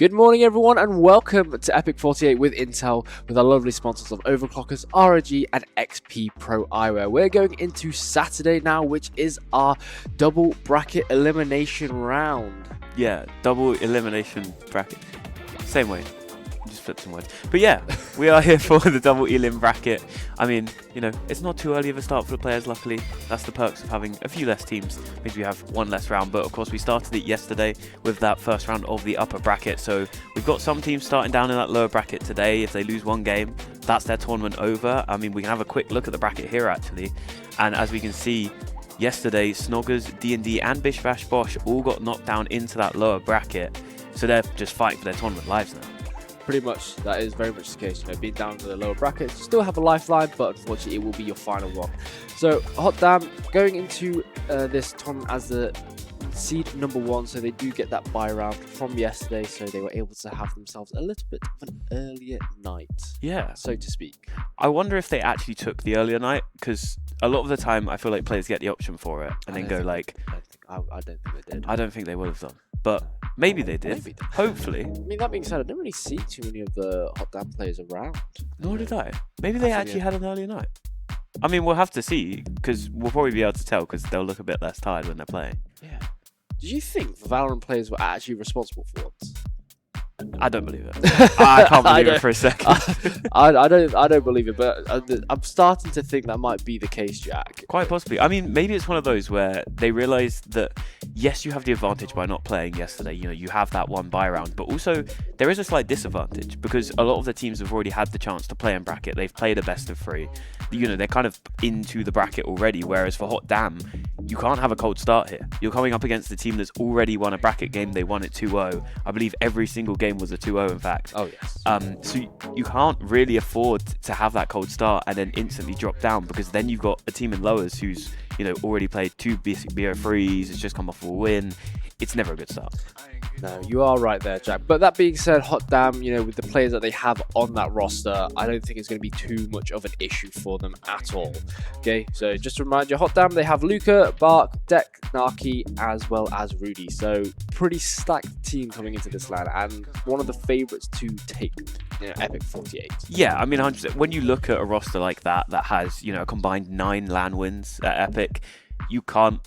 Good morning, everyone, and welcome to EPIC48 with Intel, with our lovely sponsors of Overclockers, ROG, and XP Pro Eyewear. We're going into Saturday now, which is our double bracket elimination round. Yeah, double elimination bracket. Same way. Just flip some words. But yeah, we are here for the double elim bracket. I mean, it's not too early of a start for the players, luckily. That's the perks of having a few less teams. Maybe we have one less round, but of course we started it yesterday with that first round of the upper bracket. So we've got some teams starting down in that lower bracket today. If they lose one game, that's their tournament over. I mean, we can have a quick look at the bracket here, actually. And as we can see, yesterday, Snoggers, D&D, and Bish Bash Bosh all got knocked down into that lower bracket. So they're just fighting for their tournament lives now. Pretty much, that is very much the case. Being down to the lower bracket, you still have a lifeline, but unfortunately, it will be your final one. So, Hot Damn going into this tournament as the seed number 1, so they do get that bye round from yesterday, so they were able to have themselves a little bit of an earlier night. Yeah, so to speak. I wonder if they actually took the earlier night, because a lot of the time I feel like players get the option for it and then go like, I don't think they did. I don't think they would have done, but maybe they did. Maybe. Hopefully. I mean, that being said, I didn't really see too many of the Hot Damn players around. Nor did I. Maybe they actually had an earlier night. I mean, we'll have to see, because we'll probably be able to tell, because they'll look a bit less tired when they're playing. Yeah. Did you think the VALORANT players were actually responsible for once? I don't believe it. I can't believe it for a second. I don't believe it, but I'm starting to think that might be the case, Jack. Quite possibly. I mean, maybe it's one of those where they realise that, yes, you have the advantage by not playing yesterday. You have that one bye round, but also there is a slight disadvantage because a lot of the teams have already had the chance to play in bracket. They've played a best of 3. They're kind of into the bracket already, whereas for Hot Damn, you can't have a cold start here. You're coming up against a team that's already won a bracket game. They won it 2-0. I believe every single game was a 2-0, in fact. Oh, yes. So you can't really afford to have that cold start and then instantly drop down, because then you've got a team in lowers who's, already played 2 BO3s, it's just come off a win. It's never a good start. No, you are right there, Jack. But that being said, Hot Damn, with the players that they have on that roster, I don't think it's going to be too much of an issue for them at all. Okay, so just to remind you, Hot Damn, they have Luca, Bark, Deck, Naki, as well as Rudy. So pretty stacked team coming into this LAN, and one of the favourites to take EPIC48. Yeah, I mean, 100%. When you look at a roster like that has, a combined 9 LAN wins at EPIC, you can't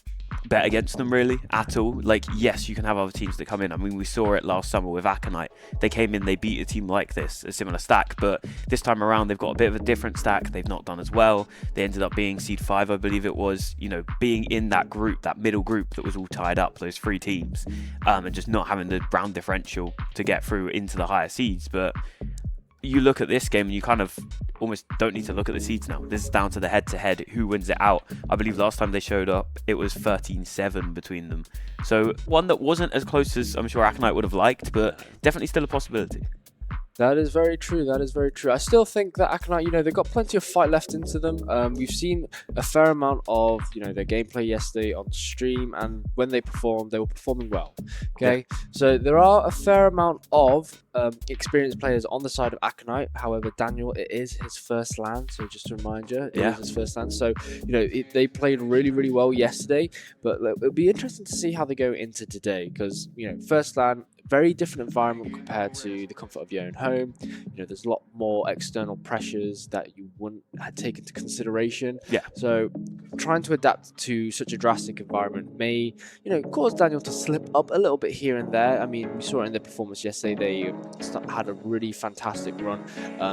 bet against them really at all. Like, yes, you can have other teams that come in. I mean, we saw it last summer with Aconite. They came in, they beat a team like this, a similar stack, but this time around they've got a bit of a different stack. They've not done as well. They ended up being seed 5, I believe it was, being in that group, that middle group that was all tied up, those 3 teams, and just not having the round differential to get through into the higher seeds. But you look at this game and you kind of almost don't need to look at the seeds now. This is down to the head-to-head, who wins it out. I believe last time they showed up, it was 13-7 between them. So one that wasn't as close as I'm sure Aconite would have liked, but definitely still a possibility. That is very true. That is very true. I still think that Aconite, they've got plenty of fight left into them. We've seen a fair amount of, their gameplay yesterday on stream, and when they performed, they were performing well. Okay, yeah. So there are a fair amount of experienced players on the side of Aconite. However, Daniel, it is his first LAN, so just to remind you, it is his first LAN. So, they played really, really well yesterday, but it'll be interesting to see how they go into today, because, first LAN, very different environment compared to the comfort of your own home. There's a lot more external pressures that you wouldn't take into consideration. Yeah. So trying to adapt to such a drastic environment may, cause Daniel to slip up a little bit here and there. I mean, we saw it in their performance yesterday. They had a really fantastic run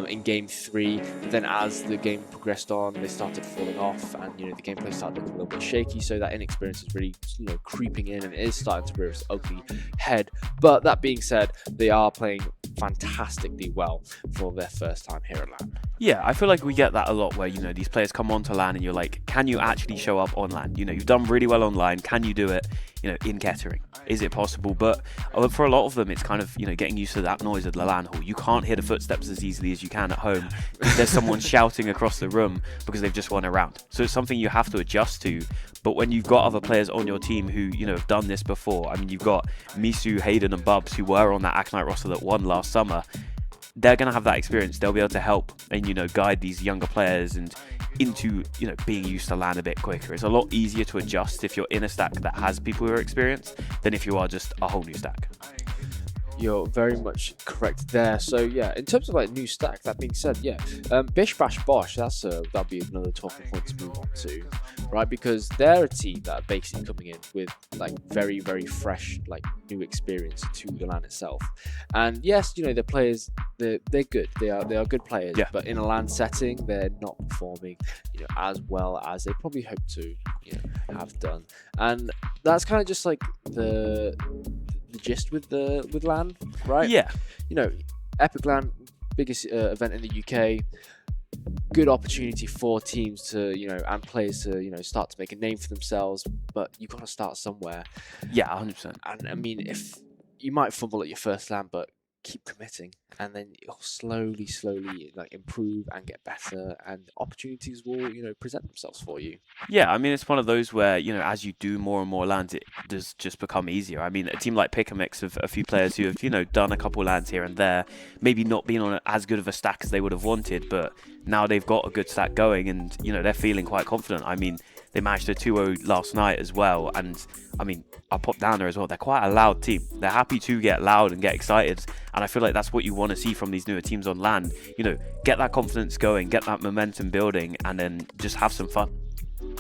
in game 3. But then as the game progressed on, they started falling off, and the gameplay started looking a little bit shaky. So that inexperience is really, creeping in, and it is starting to rear its ugly head. But that being said, they are playing fantastically well for their first time here at LAN. Yeah, I feel like we get that a lot where, these players come onto LAN and you're like, can you actually show up on LAN? You've done really well online. Can you do it, in Kettering? Is it possible? But for a lot of them, it's kind of, getting used to that noise of the LAN hall. You can't hear the footsteps as easily as you can at home. There's someone shouting across the room because they've just won a round. So it's something you have to adjust to. But when you've got other players on your team who, have done this before, I mean, you've got Misu, Hayden, and Bubs who were on that Aconite roster that won last summer. They're going to have that experience. They'll be able to help and, guide these younger players and into, being used to LAN a bit quicker. It's a lot easier to adjust if you're in a stack that has people who are experienced than if you are just a whole new stack. You're very much correct there. So yeah, in terms of like new stack, that being said, yeah, Bish Bash Bosh, that'll be another talking point to move on to, right? Because they're a team that are basically coming in with like very, very fresh, like new experience to the LAN itself. And yes, you know, the players, they're good. They are good players. Yeah. But in a LAN setting, they're not performing, you know, as well as they probably hope to, you know, have done. And that's kind of just like the gist with LAN, right? Yeah. You know, Epic LAN, biggest event in the UK. Good opportunity for teams to, you know, and players to, you know, start to make a name for themselves. But you got to start somewhere. Yeah, 100%. And I mean, if you might fumble at your first LAN, but keep committing, and then you'll slowly like improve and get better, and opportunities will, you know, present themselves for you. Yeah, I mean, it's one of those where, you know, as you do more and more lands, it does just become easier. I mean, a team like Pick a Mix of a few players who have, you know, done a couple lands here and there, maybe not been on as good of a stack as they would have wanted, but now they've got a good stack going and, you know, they're feeling quite confident. I mean, they managed a 2-0 last night as well, and I mean, I'll pop down there as well. They're quite a loud team. They're happy to get loud and get excited, and I feel like that's what you want to see from these newer teams on LAN. You know, get that confidence going, get that momentum building, and then just have some fun.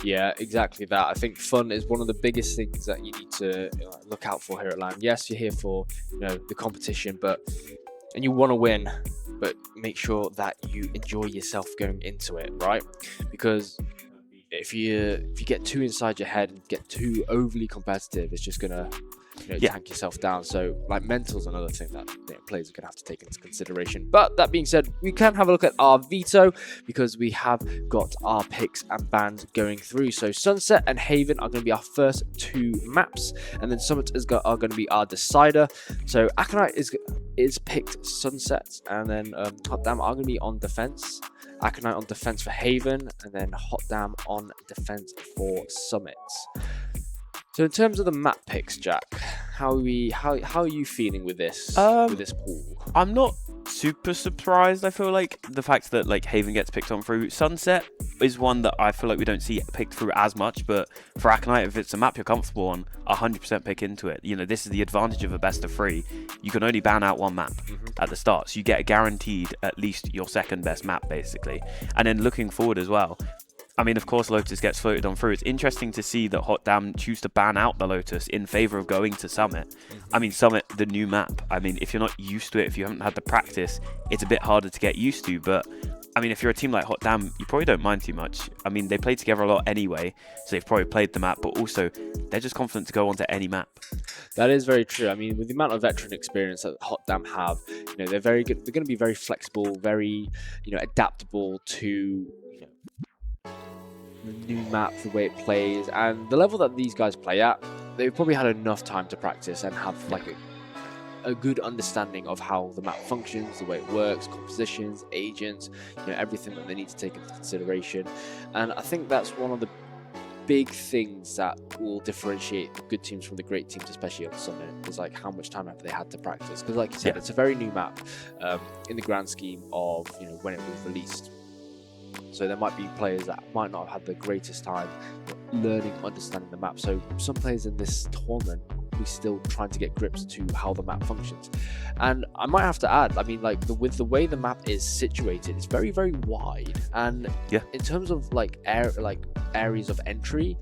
Yeah, exactly that. I think fun is one of the biggest things that you need to look out for here at LAN. Yes, you're here for, you know, the competition, and you want to win, but make sure that you enjoy yourself going into it, right? Because if you get too inside your head and get too overly competitive, it's just gonna, you know, tank yourself down. So like mental's another thing that, you know, players are gonna have to take into consideration. But that being said, we can have a look at our veto because we have got our picks and bans going through. So Sunset and Haven are going to be our first two maps, and then Summit are going to be our decider. So Aconite is picked Sunset, and then Hot Damn are going to be on defense. Aconite on defense for Haven, and then Hot Damn on defense for Summit. So in terms of the map picks, Jack, how are you feeling with this pool? I'm not super surprised. I feel like the fact that like Haven gets picked on through. Sunset is one that I feel like we don't see picked through as much, but for Aconite, if it's a map you're comfortable on, 100% pick into it. You know, this is the advantage of a best of 3. You can only ban out one map at the start, so you get a guaranteed at least your second best map basically. And then looking forward as well, I mean, of course, Lotus gets floated on through. It's interesting to see that Hot Damn choose to ban out the Lotus in favor of going to Summit. I mean, Summit, the new map. I mean, if you're not used to it, if you haven't had the practice, it's a bit harder to get used to. But I mean, if you're a team like Hot Damn, you probably don't mind too much. I mean, they play together a lot anyway, so they've probably played the map, but also they're just confident to go onto any map. That is very true. I mean, with the amount of veteran experience that Hot Damn have, you know, they're very good. They're going to be very flexible, very, you know, adaptable to, you know, the new map, the way it plays, and the level that these guys play at. They've probably had enough time to practice and have like a good understanding of how the map functions, the way it works, compositions, agents, you know, everything that they need to take into consideration. And I think that's one of the big things that will differentiate the good teams from the great teams, especially on Summit, is like how much time have they had to practice. Because like you said, it's a very new map in the grand scheme of, you know, when it was released. So there might be players that might not have had the greatest time learning, understanding the map. So some players in this tournament will be still trying to get grips to how the map functions. And I might have to add, I mean, like with the way the map is situated, it's very, very wide. And in terms of like areas of entry,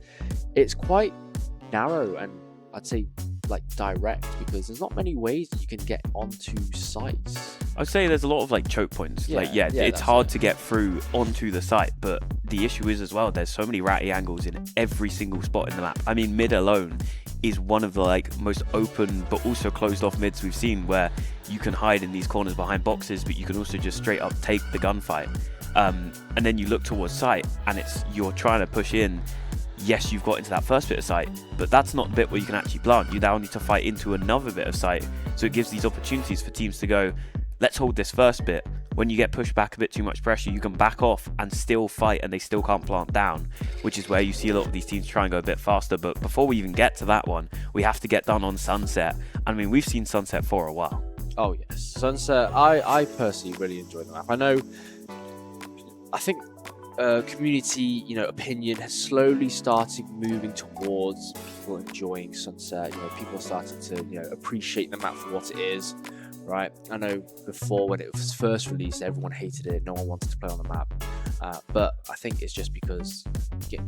it's quite narrow and I'd say like direct, because there's not many ways that you can get onto sites. I'd say there's a lot of like choke points. It's hard to get through onto the site, but the issue is as well, there's so many ratty angles in every single spot in the map. I mean, mid alone is one of the like most open but also closed off mids we've seen, where you can hide in these corners behind boxes, but you can also just straight up take the gunfight. And then you look towards site and you're trying to push in. Yes, you've got into that first bit of site, but that's not the bit where you can actually plant. You now need to fight into another bit of site. So it gives these opportunities for teams to go, let's hold this first bit. When you get pushed back a bit too much pressure, you can back off and still fight, and they still can't plant down, which is where you see a lot of these teams try and go a bit faster. But before we even get to that one, we have to get done on Sunset. I mean, we've seen Sunset for a while. Oh yes, Sunset, I personally really enjoy the map. I think community, opinion has slowly started moving towards people enjoying Sunset. People are starting to, appreciate the map for what it is, right? I know before when it was first released, everyone hated it. No one wanted to play on the map. But I think it's just because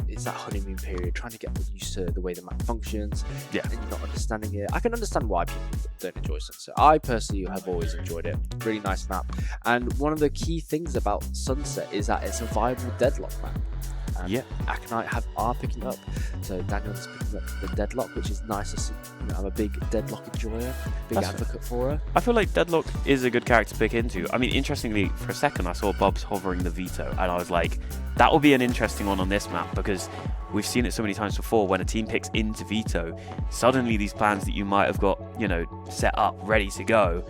it's that honeymoon period, trying to get used to the way the map functions, and you're not understanding it. I can understand why people don't enjoy Sunset. I personally have always enjoyed it. Really nice map. And one of the key things about Sunset is that it's a viable deadlock map. Aconite are picking up. So Daniel's picking up the deadlock, which is nice to see. I'm a big deadlock enjoyer, big advocate for her. I feel like deadlock is a good character to pick into. I mean, interestingly, for a second I saw Bob's hovering the veto, and I was like, that will be an interesting one on this map, because we've seen it so many times before. When a team picks into veto, suddenly these plans that you might have got, set up, ready to go,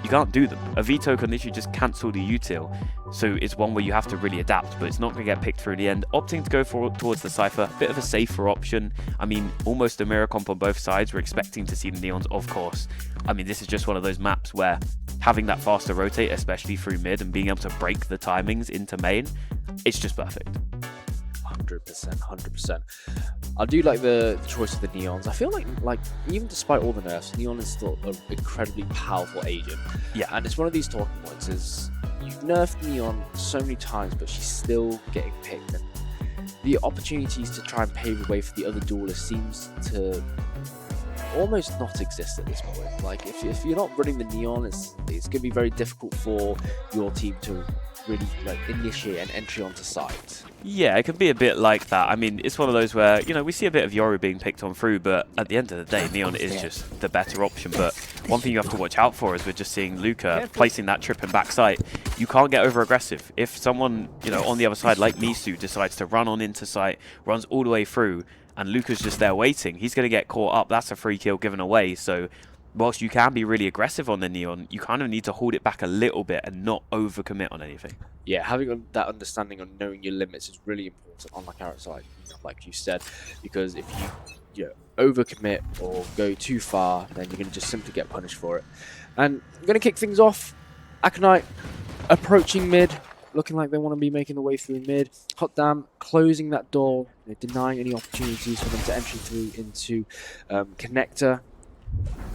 you can't do them. A veto can literally just cancel the util. So it's one where you have to really adapt, but it's not going to get picked through in the end. Opting to go towards the Cypher, bit of a safer option. I mean, almost a mirror comp on both sides. We're expecting to see the Neons, of course. I mean, this is just one of those maps where having that faster rotate, especially through mid, and being able to break the timings into main, it's just perfect. 100%. I do like the choice of the Neons. I feel like even despite all the nerfs, Neon is still an incredibly powerful agent. Yeah. And it's one of these talking points is you've nerfed Neon so many times, but she's still getting picked. And the opportunities to try and pave the way for the other duelists seems to almost not exist at this point. Like if you're not running the Neon, it's going to be very difficult for your team to really initiate an entry onto site. Yeah, it can be a bit like that. I mean, it's one of those where, we see a bit of Yoru being picked on through, but at the end of the day, Neon is just the better option. But one thing you have to watch out for is we're just seeing Luca placing that trip and back site. You can't get over aggressive. If someone, on the other side, like Misu, decides to run on into site, runs all the way through, and Luca's just there waiting, he's going to get caught up. That's a free kill given away. So whilst you can be really aggressive on the Neon, you kind of need to hold it back a little bit and not overcommit on anything. Yeah, having that understanding on knowing your limits is really important on the character like you said, because if you overcommit or go too far, then you're going to just simply get punished for it. And I'm going to kick things off. Aconite approaching mid, looking like they want to be making the way through mid. Hot Damn closing that door, denying any opportunities for them to entry through into Connector.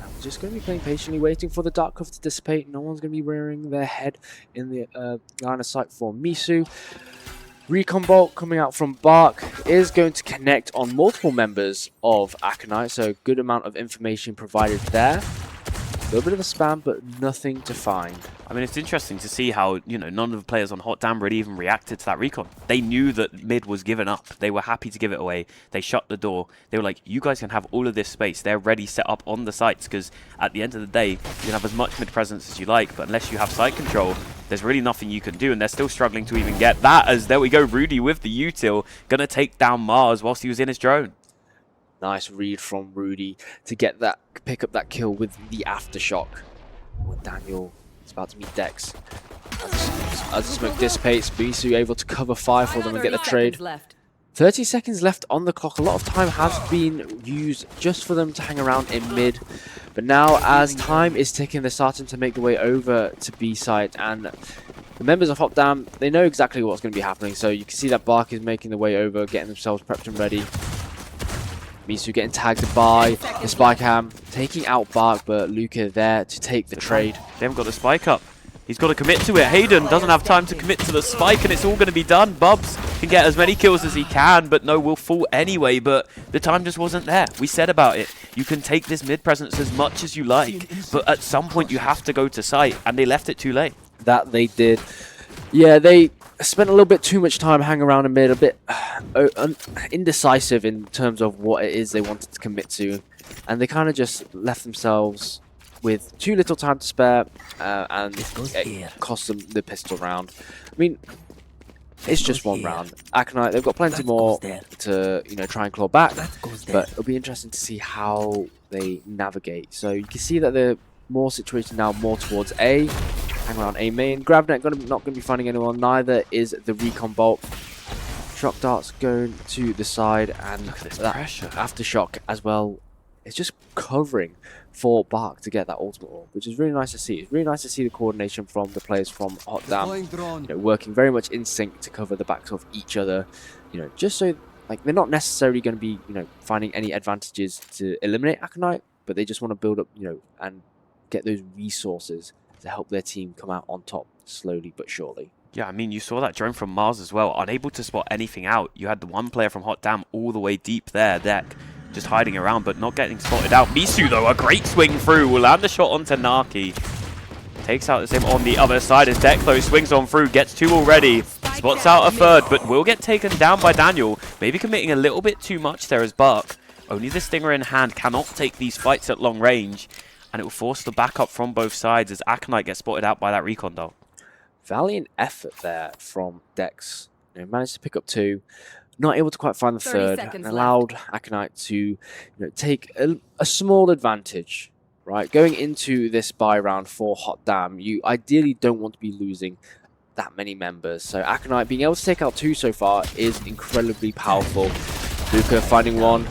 I'm just going to be playing patiently, waiting for the dark cover to dissipate. No one's going to be rearing their head in the line of sight for Misu. Recon Bolt coming out from Bark is going to connect on multiple members of Aconite, so good amount of information provided there. A little bit of a spam, but nothing to find. I mean, it's interesting to see how, none of the players on Hot Damn really even reacted to that recon. They knew that mid was given up. They were happy to give it away. They shut the door. They were like, you guys can have all of this space. They're ready set up on the sites, because at the end of the day, you can have as much mid presence as you like, but unless you have site control, there's really nothing you can do, and they're still struggling to even get that, as there we go, Rudy with the util, gonna take down Mars whilst he was in his drone. Nice read from Rudy to pick up that kill with the aftershock. When Daniel is about to meet Dex. As the smoke dissipates, Misu able to cover fire for them and get the trade. 30 seconds left on the clock. A lot of time has been used just for them to hang around in mid. But now, as time is ticking, they're starting to make their way over to B site. And the members of Hot Damn, they know exactly what's going to be happening. So you can see that Bark is making their way over, getting themselves prepped and ready. Misu getting tagged by the Spike Ham, taking out Bark, but Luca there to take the trade. They haven't got the spike up. He's got to commit to it. Hayden doesn't have time to commit to the spike, and it's all going to be done. Bubs can get as many kills as he can, but no, will fall anyway. But the time just wasn't there. We said about it. You can take this mid presence as much as you like, but at some point you have to go to site, and they left it too late. That they did. Yeah, they spent a little bit too much time hanging around in mid, a bit indecisive in terms of what it is they wanted to commit to, and they kind of just left themselves with too little time to spare, and it cost them the pistol round. I mean, it's just one round. Aconite, they've got plenty more to try and claw back, but it'll be interesting to see how they navigate. So you can see that they're more situated now, more towards A. Hang around A main. Gravnet not going to be finding anyone. Neither is the Recon Bolt. Shock darts going to the side, and look at this that pressure. aftershock as well. It's just covering for Bark to get that ultimate orb, which is really nice to see. It's really nice to see the coordination from the players from Hot Damn, working very much in sync to cover the backs of each other, just so like they're not necessarily going to be, finding any advantages to eliminate Aconite, but they just want to build up, and get those resources to help their team come out on top slowly but surely. Yeah, I mean, you saw that drone from Mars as well, unable to spot anything out. You had the one player from Hot Damn all the way deep there, Deck, just hiding around, but not getting spotted out. Misu, though, a great swing through, will land the shot onto Naki. Takes out the same on the other side as Deck, though, swings on through, gets two already. Spots out a third, but will get taken down by Daniel. Maybe committing a little bit too much there as Bark. Only the Stinger in hand cannot take these fights at long range, and it will force the backup from both sides as Aconite gets spotted out by that recon dart. Valiant effort there from Dex. Managed to pick up two, not able to quite find the third, and allowed Aconite to take a small advantage. Right, going into this buy round for Hot Damn, you ideally don't want to be losing that many members. So Aconite being able to take out two so far is incredibly powerful. Luca finding one,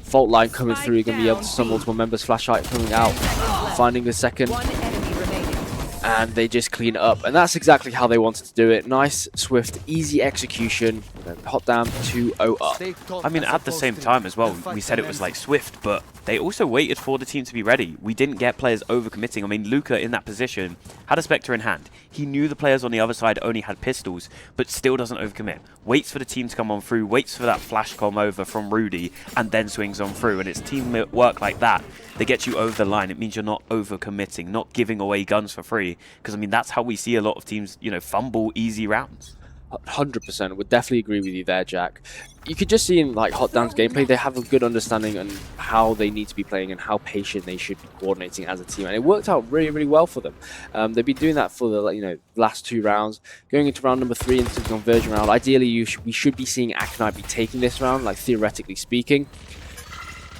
fault line coming through, going to be able to stun multiple members, flashlight coming out, finding the second, and they just clean it up. And that's exactly how they wanted to do it. Nice, swift, easy execution. Hot Damn 2-0 up. I mean, at the same time as well, we said it was like swift, but they also waited for the team to be ready. We didn't get players overcommitting. I mean, Luca in that position had a Spectre in hand. He knew the players on the other side only had pistols, but still doesn't overcommit. Waits for the team to come on through, waits for that flash com over from Rudy, and then swings on through. And it's teamwork like that that gets you over the line. It means you're not overcommitting, not giving away guns for free. Because, I mean, that's how we see a lot of teams, fumble easy rounds. 100%. Would definitely agree with you there, Jack. You could just see in like Hot Damn's gameplay, they have a good understanding on how they need to be playing and how patient they should be coordinating as a team, and it worked out really, really well for them. They've been doing that for the last two rounds. Going into round number 3 into the conversion round, ideally we should be seeing Aconite be taking this round, like theoretically speaking.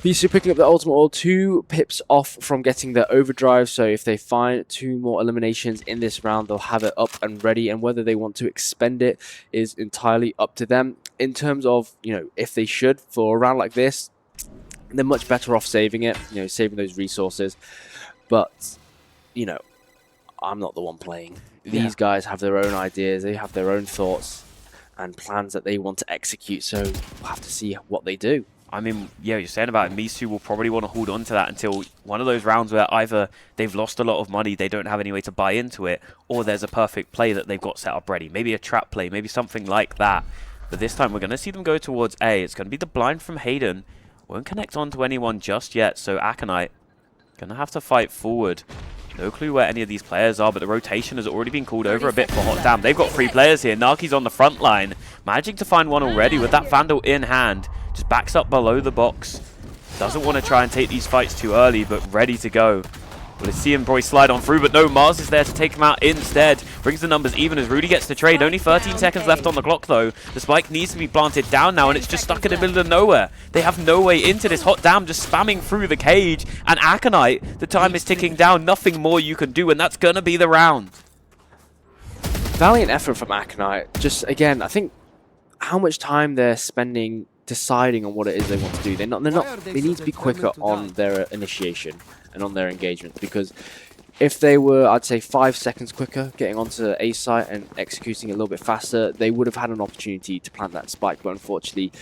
Misu picking up the ultimate orb, 2 pips off from getting the overdrive, so if they find 2 more eliminations in this round, they'll have it up and ready, and whether they want to expend it is entirely up to them. In terms of, if they should, for a round like this, they're much better off saving it, saving those resources. But, I'm not the one playing. These guys have their own ideas, they have their own thoughts and plans that they want to execute, so we'll have to see what they do. I mean, yeah, you're saying about it, Misu will probably want to hold on to that until one of those rounds where either they've lost a lot of money, they don't have any way to buy into it, or there's a perfect play that they've got set up ready. Maybe a trap play, maybe something like that. But this time we're going to see them go towards A. It's going to be the blind from Hayden. Won't connect onto anyone just yet, so Aconite going to have to fight forward. No clue where any of these players are, but the rotation has already been called over a bit for Hot Damn. They've got 3 players here. Naki's on the front line, managing to find one already with that Vandal in hand. Just backs up below the box. Doesn't want to try and take these fights too early, but ready to go. Well, let's see him probably slide on through, but no, Mars is there to take him out instead. Brings the numbers even as Rudy gets to trade. Only 13 seconds left on the clock, though. The spike needs to be planted down now, and it's just stuck in the middle of nowhere. They have no way into this. Hot Damn just spamming through the cage. And Aconite, the time is ticking down. Nothing more you can do, and that's going to be the round. Valiant effort from Aconite. Just, again, I think how much time they're spending deciding on what it is they want to do. They need to be quicker on their initiation and on their engagement, because if they were, I'd say, 5 seconds quicker getting onto A site and executing a little bit faster, they would have had an opportunity to plant that spike, but unfortunately,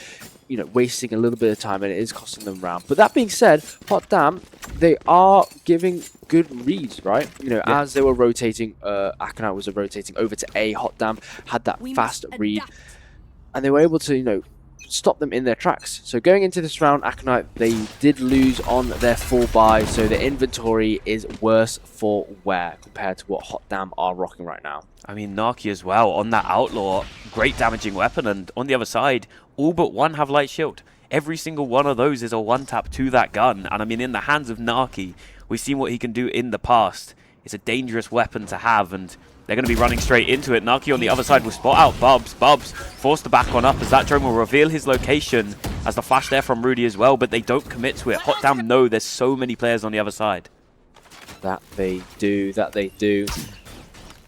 wasting a little bit of time, and it is costing them round. But that being said, Hot Damn, they are giving good reads, right? As they were rotating, Aconite was rotating over to A, Hot Damn had that fast read, and they were able to, stop them in their tracks. So going into this round, Aconite, they did lose on their full buy, so the inventory is worse for wear compared to what Hot Damn are rocking right now. I mean, Naki as well on that Outlaw, great damaging weapon, and on the other side, all but one have light shield. Every single one of those is a one-tap to that gun, and I mean, in the hands of Naki, we've seen what he can do in the past. It's a dangerous weapon to have, and they're going to be running straight into it. Naki on the other side will spot out Bubs. Bubs forced the back one up as that drone will reveal his location, as the flash there from Rudy as well, but they don't commit to it. Hot Damn know there's so many players on the other side. That they do.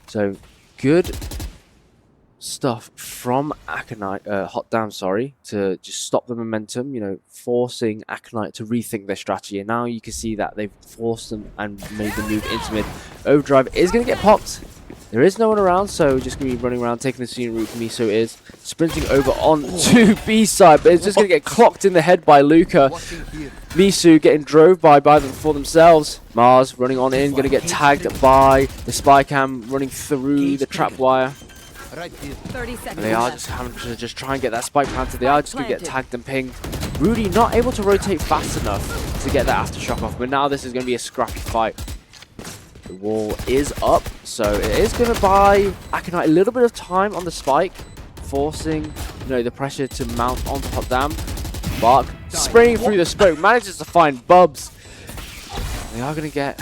So good stuff from Aconite, Hot Damn, sorry, to just stop the momentum, you know, forcing Aconite to rethink their strategy. And now you can see that they've forced them and made the move into mid. Overdrive is going to get popped. There is no one around, so just going to be running around, taking the scenic route. Miso is sprinting over on to B side, but it's just going to get clocked in the head by Luca. Miso getting drove by them for themselves. Mars running on in, going to get tagged by the spy cam running through the trap wire. 30 seconds. They are just having to just try and get that spike planted. They are just going to get tagged and pinged. Rudy not able to rotate fast enough to get that aftershock off, but now this is going to be a scrappy fight. The wall is up, so it is going to buy Aconite a little bit of time on the spike, forcing, you know, the pressure to mount onto Hot Damn. Bark spraying through the smoke, manages to find Bubs. They are going to get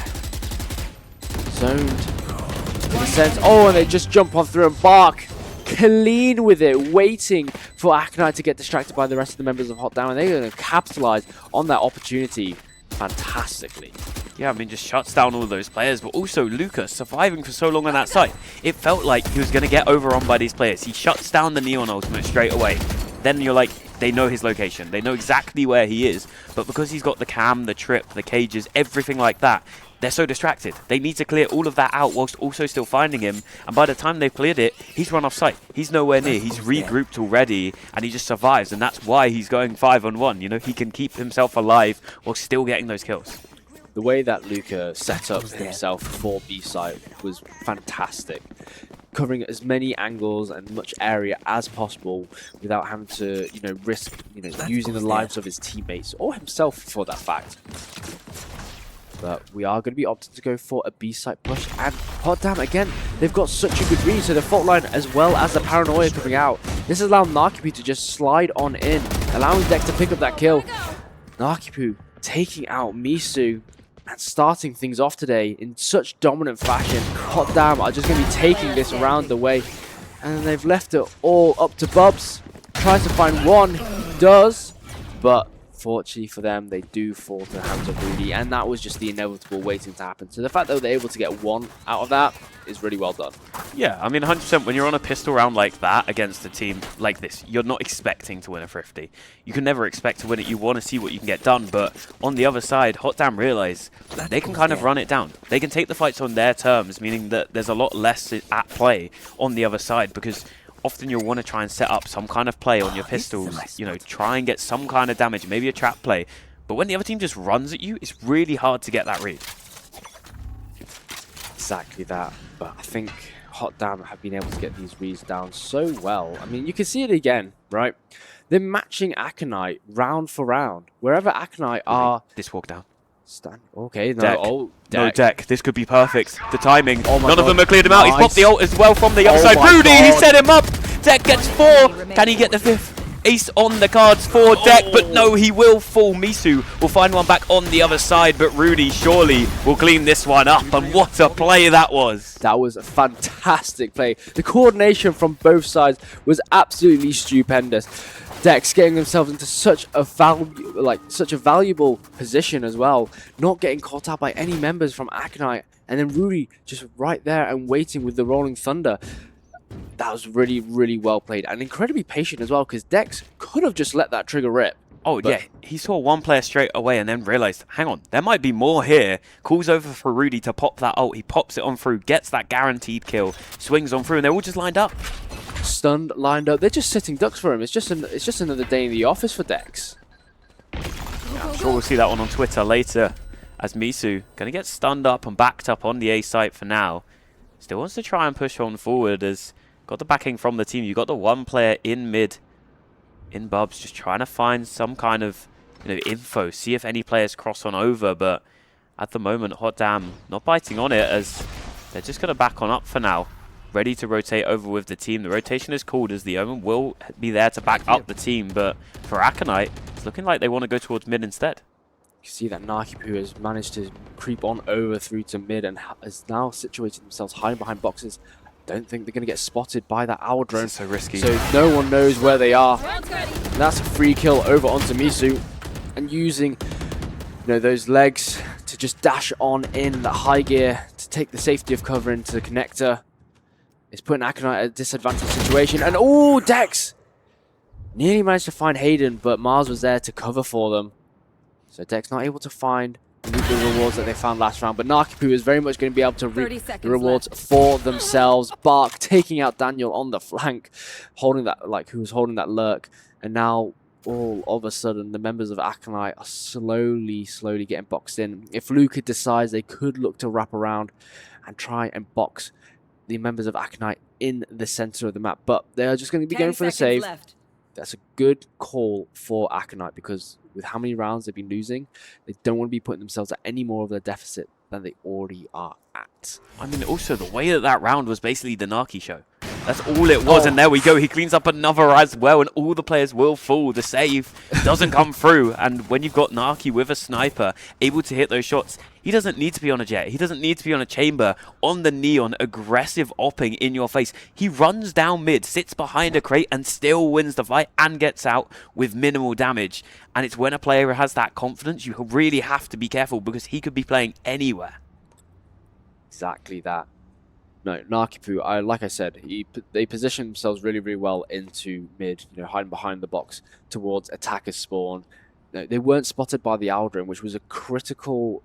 zoned. In a sense. Oh, and they just jump on through, and Bark clean with it, waiting for Aconite to get distracted by the rest of the members of Hot Damn, and they're going to capitalize on that opportunity fantastically. Yeah, I mean, just shuts down all those players, but also Luca surviving for so long on that site. It felt like he was going to get overrun by these players. He shuts down the Neon ultimate straight away. Then you're like, they know his location. They know exactly where he is. But because he's got the cam, the trip, the cages, everything like that, they're so distracted. They need to clear all of that out whilst also still finding him. And by the time they've cleared it, he's run off site. He's nowhere near. He's regrouped already, and he just survives. And that's why he's going 5-on-1. You know, he can keep himself alive while still getting those kills. The way that Luca set up himself for B-site was fantastic. Covering as many angles and much area as possible without having to, you know, risk, you know, using the lives of his teammates or himself for that fact. But we are going to be opting to go for a B-site push, and Hot Damn, again, they've got such a good read, so the fault line as well as the paranoia coming out. This is allowing Narkipu to just slide on in, allowing Deck to pick up that kill. Narkipu taking out Miso and starting things off today in such dominant fashion. Hot Damn are just going to be taking this around the way, and then they've left it all up to Bubs. Tries to find one, does, but fortunately for them, they do fall to the hands of Rudy, and that was just the inevitable waiting to happen. So the fact that they're able to get one out of that is really well done. Yeah, I mean, 100%, when you're on a pistol round like that against a team like this, you're not expecting to win a Thrifty. You can never expect to win it. You want to see what you can get done, but on the other side, Hot Damn realize they can kind of run it down. They can take the fights on their terms, meaning that there's a lot less at play on the other side, because often you'll want to try and set up some kind of play on your pistols, you know, try and get some kind of damage, maybe a trap play. But when the other team just runs at you, it's really hard to get that read. Exactly that. But I think Hot Damn have been able to get these reads down so well. I mean, you can see it again, right? They're matching Aconite round for round. Wherever Aconite are... This walk down. Okay, no, Deck. oh, No, Deck. Deck. This could be perfect. The timing. Oh my None God. of them have cleared him out. Nice. He's popped the ult as well from the other side. my Rudy, he God. set him up. Deck gets 4. Can he get the 5th? Ace on the cards for Deck, but no, he will fall. Miso will find one back on the other side, but Rudy surely will clean this one up. And what a play that was. That was a fantastic play. The coordination from both sides was absolutely stupendous. Dex getting themselves into such a valuable position as well, not getting caught out by any members from Aconite, and then Rudy just right there and waiting with the Rolling Thunder. That was really, really well played and incredibly patient as well, because Dex could have just let that trigger rip. Oh, yeah. He saw one player straight away and then realized, hang on, there might be more here. Calls over for Rudy to pop that ult. He pops it on through, gets that guaranteed kill, swings on through, and they're all just lined up. Stunned, lined up. They're just sitting ducks for him. It's just another day in the office for Dex. Yeah, I'm sure we'll see that one on Twitter later, as Miso going to get stunned up and backed up on the A site for now. Still wants to try and push on forward, as got the backing from the team. You got the one player in mid, in Bubs, just trying to find some kind of, you know, info, see if any players cross on over. But at the moment, Hot Damn not biting on it, as they're just going to back on up for now. Ready to rotate over with the team. The rotation is called, as the Omen will be there to back up the team. But for Aconite, it's looking like they want to go towards mid instead. You can see that Narkipu has managed to creep on over through to mid and has now situated themselves hiding behind boxes. Don't think they're going to get spotted by that owl drone. This is so risky. So no one knows where they are. And that's a free kill over onto Miso. And using, you know, those legs to just dash on in the high gear to take the safety of cover into the connector. It's putting Aconite at a disadvantaged situation. And oh, Dex nearly managed to find Hayden, but Mars was there to cover for them. So Dex not able to find the rewards that they found last round, but Narkipu is very much going to be able to reap the rewards for themselves. Bark taking out Daniel on the flank, holding that, who was holding that lurk, and now all of a sudden the members of Aconite are slowly getting boxed in. If Luca decides, they could look to wrap around and try and box the members of Aconite in the center of the map, but they are just going to be going for the save. That's a good call for Aconite, because with how many rounds they've been losing, they don't want to be putting themselves at any more of their deficit than they already are at. I mean, also the way that round was basically the Naki show. That's all it was, and there we go. He cleans up another as well, and all the players will fall. The save doesn't come through, and when you've got Naki with a sniper able to hit those shots, he doesn't need to be on a jet. He doesn't need to be on a chamber, on the neon, aggressive opping in your face. He runs down mid, sits behind a crate, and still wins the fight and gets out with minimal damage. And it's when a player has that confidence, you really have to be careful, because he could be playing anywhere. Exactly that. No, Narkipu, like I said, they position themselves really well into mid, hiding behind the box towards attacker spawn. No, they weren't spotted by the Aldrin, which was a critical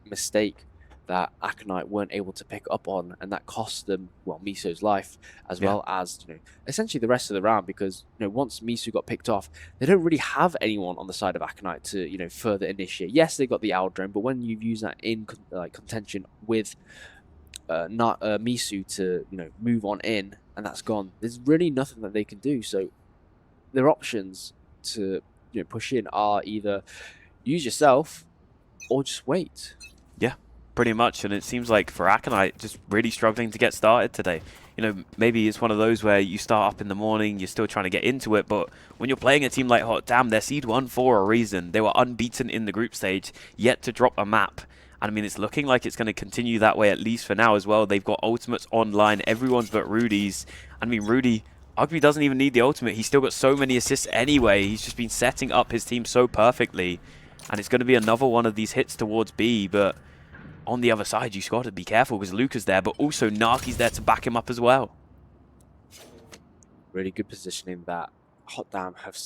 mistake that Aconite weren't able to pick up on, and that cost them, well, Miso's life, as well as essentially the rest of the round, because once Miso got picked off, they don't really have anyone on the side of Aconite to further initiate. Yes, they got the Aldrin, but when you've used that in contention with Miso to move on in, and that's gone, there's really nothing that they can do. So their options to push in are either use yourself or just wait. Yeah, pretty much. And it seems like for Aconite, just really struggling to get started today. Maybe it's one of those where you start up in the morning, you're still trying to get into it, but when you're playing a team like Hot Damn, they're seed 1 for a reason. They were unbeaten in the group stage, yet to drop a map. And I mean, it's looking like it's going to continue that way, at least for now as well. They've got ultimates online, everyone's but Rudy's. I mean, Rudy arguably doesn't even need the ultimate. He's still got so many assists anyway. He's just been setting up his team so perfectly. And it's going to be another one of these hits towards B, but on the other side, you've got to be careful, because Luca's there, but also Naki's there to back him up as well. Really good positioning that Hot Damn have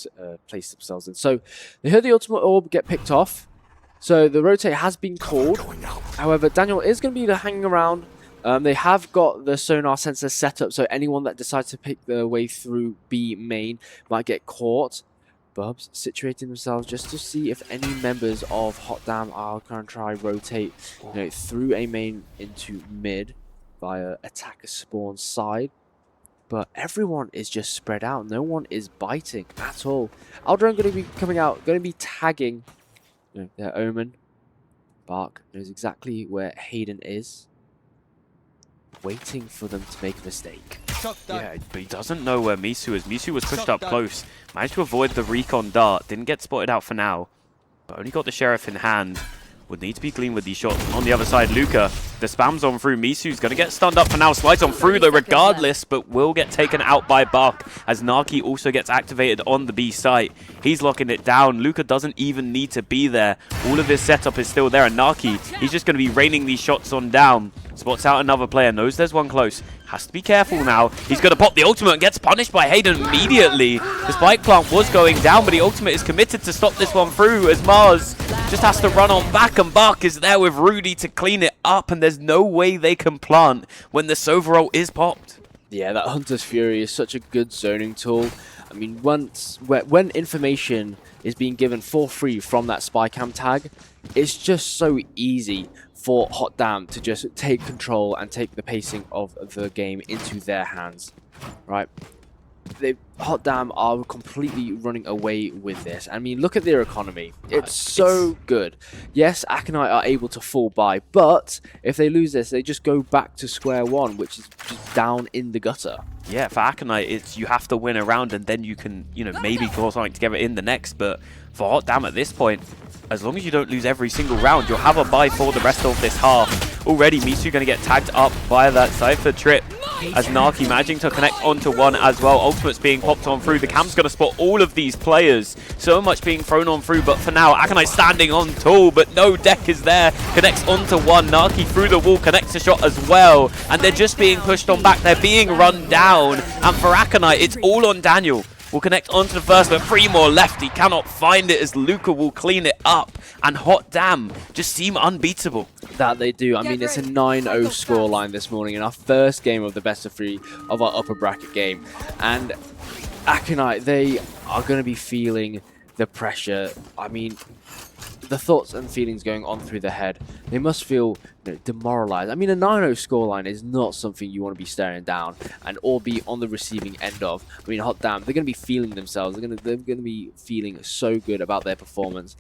placed themselves in. So they heard the ultimate orb get picked off. So the rotate has been called. However, Daniel is going to be hanging around. They have got the sonar sensor set up, so anyone that decides to pick their way through B main might get caught. Bubs situating themselves just to see if any members of Hot Damn are going to try rotate through A main into mid via attacker spawn side. But everyone is just spread out. No one is biting at all. Aldrin going to be coming out, going to be tagging their Omen. Bark knows exactly where Hayden is, waiting for them to make a mistake. Yeah, but he doesn't know where Miso is. Miso was pushed up close, managed to avoid the recon dart, didn't get spotted out for now, but only got the Sheriff in hand. Would need to be clean with these shots. On the other side, Luca, the spam's on through. Misu's going to get stunned up for now. Slides on through though regardless, but will get taken out by Bark as Naki also gets activated on the B site. He's locking it down. Luca doesn't even need to be there. All of his setup is still there, and Naki, he's just going to be raining these shots on down. Spots out another player, knows there's one close. Has to be careful now. He's going to pop the ultimate and gets punished by Hayden immediately. The spike plant was going down, but the ultimate is committed to stop this one through as Mars just has to run on back, and Bark is there with Rudy to clean it up, and there's no way they can plant when the Sova ult is popped. Yeah, that Hunter's Fury is such a good zoning tool. I mean, when information is being given for free from that spy cam tag, it's just so easy for Hot Damn to just take control and take the pacing of the game into their hands, right? Hot Damn are completely running away with this. I mean, look at their economy. It's so good. Yes, Aconite are able to fall by, but if they lose this, they just go back to square one, which is just down in the gutter. Yeah, for Aconite, it's you have to win a round and then you can, maybe claw something together in the next. But for Hot Damn at this point, as long as you don't lose every single round, you'll have a bye for the rest of this half. Already, Misu going to get tagged up by that Cypher trip. as Naki managing to connect onto one as well. Ultimate's being popped on through. The cam's going to spot all of these players. So much being thrown on through, but for now, Aconite standing on tall, but no deck is there. Connects onto one. Naki through the wall, connects a shot as well. And they're just being pushed on back. They're being run down. And for Aconite, it's all on Daniel. Will connect onto the first, but 3 more left. He cannot find it as Luca will clean it up. And Hot Damn just seem unbeatable. That they do. I mean, it's a 9-0 scoreline this morning in our first game of the best of 3 of our upper bracket game. And Aconite, they are going to be feeling the pressure. I mean, the thoughts and feelings going on through their head. They must feel, demoralized. I mean, a 9-0 scoreline is not something you want to be staring down and or be on the receiving end of. I mean, Hot Damn, they're going to be feeling themselves. They're going to be feeling so good about their performance.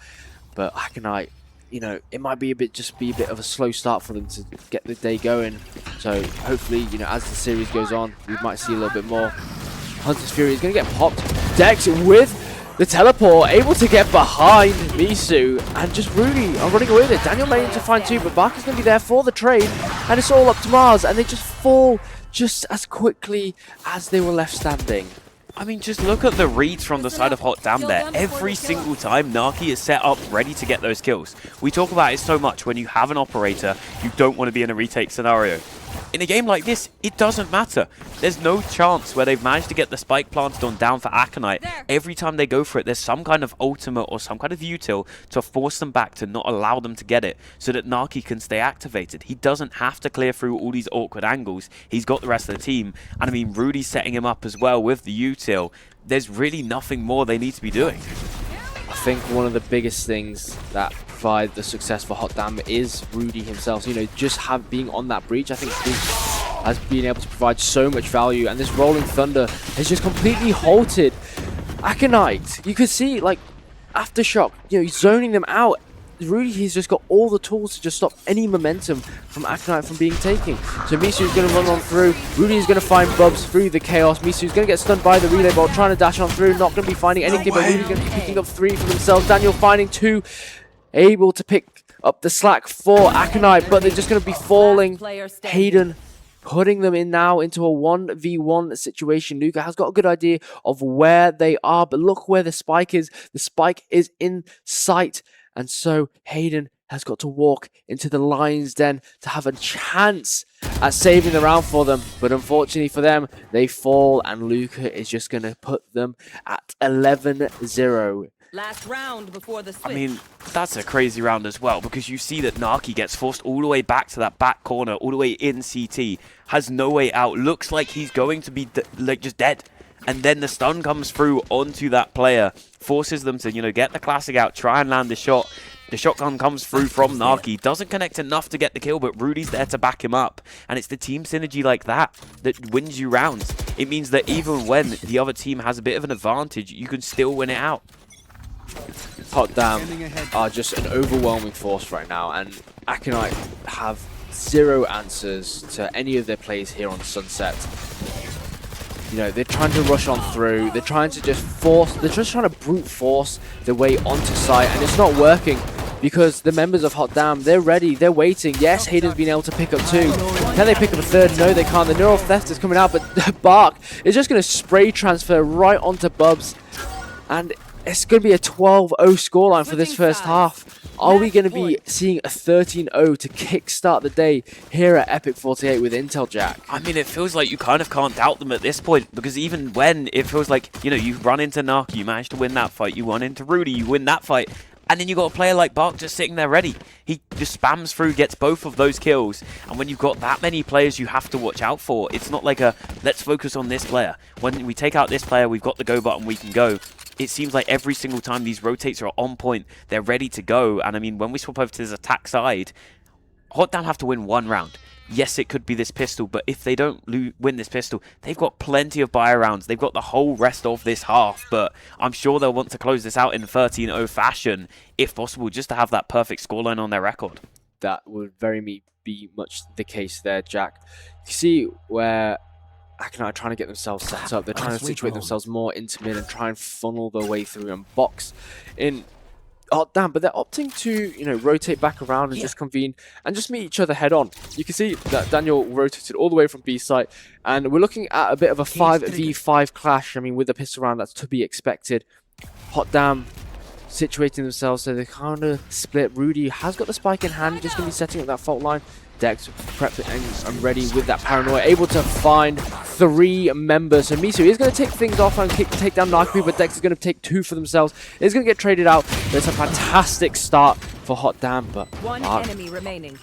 But Aconite, it might be a bit of a slow start for them to get the day going. So hopefully, as the series goes on, we might see a little bit more. Hunter's Fury is going to get popped. Dex with the teleport, able to get behind Misu, and just Rudy are running away with it. Daniel managed to find 2, but Barker's going to be there for the trade, and it's all up to Mars, and they just fall just as quickly as they were left standing. I mean, just look at the reads from the side of Hot Damn there. Every single time, Naki is set up, ready to get those kills. We talk about it so much. When you have an operator, you don't want to be in a retake scenario. In a game like this, it doesn't matter. There's no chance where they've managed to get the spike planted on down for Aconite. Every time they go for it, there's some kind of ultimate or some kind of util to force them back, to not allow them to get it, so that Naki can stay activated. He doesn't have to clear through all these awkward angles. He's got the rest of the team. And I mean, Rudy's setting him up as well with the util. There's really nothing more they need to be doing. I think one of the biggest things that provide the success for Hot Damn is Rudy himself. Just being on that breach, I think has been able to provide so much value, and this Rolling Thunder has just completely halted Aconite. You could see, Aftershock, zoning them out. Rudy, he's just got all the tools to just stop any momentum from Aconite from being taken. So Misu's going to run on through. Rudy is going to find Bubs through the chaos. Misu's going to get stunned by the relay ball, trying to dash on through. Not going to be finding anything, but Rudy's going to be picking up 3 for themselves. Daniel finding 2, able to pick up the slack for Aconite, but they're just going to be falling. Hayden putting them in now into a 1v1 situation. Luca has got a good idea of where they are, but look where the spike is. The spike is in sight. And so Hayden has got to walk into the Lion's Den to have a chance at saving the round for them. But unfortunately for them, they fall, and Luca is just going to put them at 11-0. Last round before the switch. I mean, that's a crazy round as well, because you see that Naki gets forced all the way back to that back corner, all the way in CT, has no way out, looks like he's going to be just dead. And then the stun comes through onto that player, forces them to, get the classic out, try and land the shot. The shotgun comes through from Naki, doesn't connect enough to get the kill, but Rudy's there to back him up. And it's the team synergy like that that wins you rounds. It means that even when the other team has a bit of an advantage, you can still win it out. Hot Damn are just an overwhelming force right now, and Aconite have 0 answers to any of their plays here on Sunset. They're trying to rush on through. They're trying to they're just trying to brute force their way onto site, and it's not working because the members of Hot Damn, they're ready, they're waiting. Yes, Hayden's been able to pick up 2. Can they pick up a 3rd? No, they can't. The Neural Theft is coming out, but Bark is just going to spray transfer right onto Bubs, and it's going to be a 12-0 scoreline for this first half. Are we going to be seeing a 13-0 to kickstart the day here at EPIC48 with Intel Jack? I mean, it feels like you kind of can't doubt them at this point, because even when it feels like, you run into Naki, you manage to win that fight, you run into Rudy, you win that fight, and then you got a player like Bark just sitting there ready. He just spams through, gets both of those kills, and when you've got that many players you have to watch out for, it's not like let's focus on this player. When we take out this player, we've got the go button, we can go. It seems like every single time these rotates are on point, they're ready to go. And I mean, when we swap over to this attack side, Hot Damn have to win 1 round. Yes, it could be this pistol, but if they don't win this pistol, they've got plenty of buy rounds. They've got the whole rest of this half, but I'm sure they'll want to close this out in 13-0 fashion, if possible, just to have that perfect scoreline on their record. That would be much the case there, Jack. You see where Aconite are trying to get themselves set up. They're trying to situate themselves more into mid and try and funnel their way through and box in Oh, damn, but they're opting to, you know, rotate back around and just convene and just meet each other head on. You can see that Daniel rotated all the way from B site, and we're looking at a bit of a 5v5 clash. I mean, with the pistol round, that's to be expected. Hot Damn situating themselves so they kind of split. Rudy has got the spike in hand, just going to be setting up that fault line. Dex prepped and ready with that paranoia, able to find 3 members. So Misu is going to take things off and take down Nakapi, but Dex is going to take 2 for themselves. It's going to get traded out. It's a fantastic start for Hot Damn, but one enemy remaining.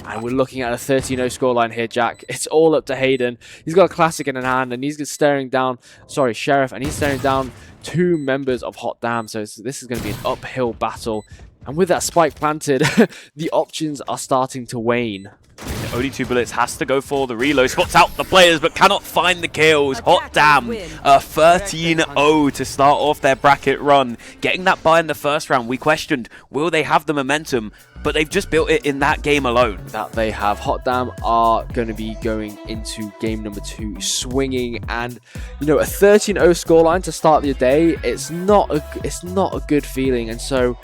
And we're looking at a 13-0 scoreline here, Jack. It's all up to Hayden. He's got a classic in hand, and he's staring down, Sheriff, and he's staring down 2 members of Hot Damn. So this is going to be an uphill battle. And with that spike planted, the options are starting to wane. Only 2 bullets, has to go for the reload, spots out the players but cannot find the kills. Hot Damn, a 13-0 to start off their bracket run. Getting that buy in the first round, we questioned, will they have the momentum? But they've just built it in that game alone. That they have. Hot Damn are going to be going into game number 2 swinging, and you know, a 13-0 scoreline to start the day, it's not a good feeling. And so,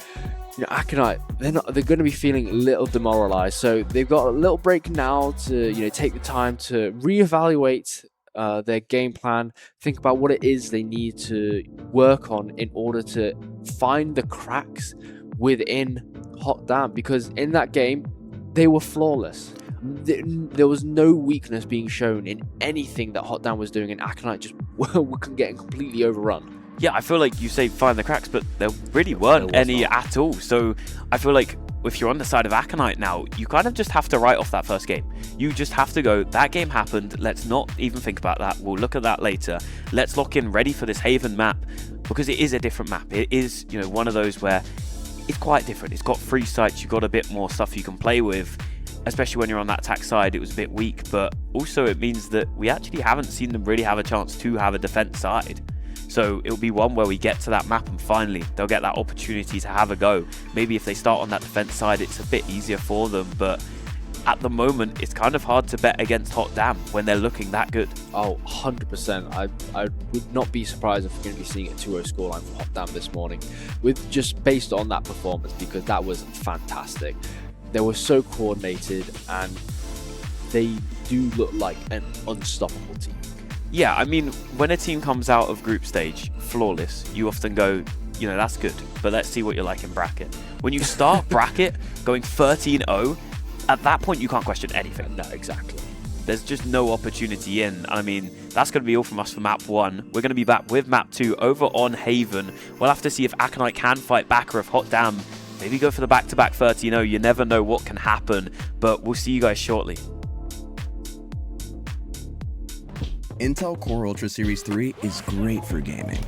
you know, Aconite, they're going to be feeling a little demoralized. So they've got a little break now to, you know, take the time to reevaluate their game plan, think about what it is they need to work on in order to find the cracks within Hot Damn, because in that game they were flawless. There was no weakness being shown in anything that Hot Damn was doing, and Aconite just were getting completely overrun. Yeah, I feel like you say find the cracks, but there really weren't any at all. So I feel like if you're on the side of Aconite now, you kind of just have to write off that first game. You just have to go, that game happened, let's not even think about that, we'll look at that later. Let's lock in ready for this Haven map, because it is a different map. It is, you know, one of those where it's quite different. It's got 3 sites, you've got a bit more stuff you can play with, especially when you're on that attack side. It was a bit weak, but also it means that we actually haven't seen them really have a chance to have a defense side. So it'll be one where we get to that map and finally they'll get that opportunity to have a go. Maybe if they start on that defense side, it's a bit easier for them, but at the moment, it's kind of hard to bet against Hot Damn when they're looking that good. Oh, 100%. I would not be surprised if we're going to be seeing a 2-0 scoreline for Hot Damn this morning, with just based on that performance, because that was fantastic. They were so coordinated, and they do look like an unstoppable team. Yeah, I mean, when a team comes out of group stage flawless, you often go, you know, that's good, but let's see what you're like in bracket. When you start bracket going 13-0, at that point you can't question anything. No, exactly. There's just no opportunity in. I mean, that's going to be all from us for map 1. We're going to be back with map 2 over on Haven. We'll have to see if Aconite can fight back, or if Hot Damn maybe go for the back-to-back 13-0. You never know what can happen, but we'll see you guys shortly. Intel Core Ultra Series 3 is great for gaming.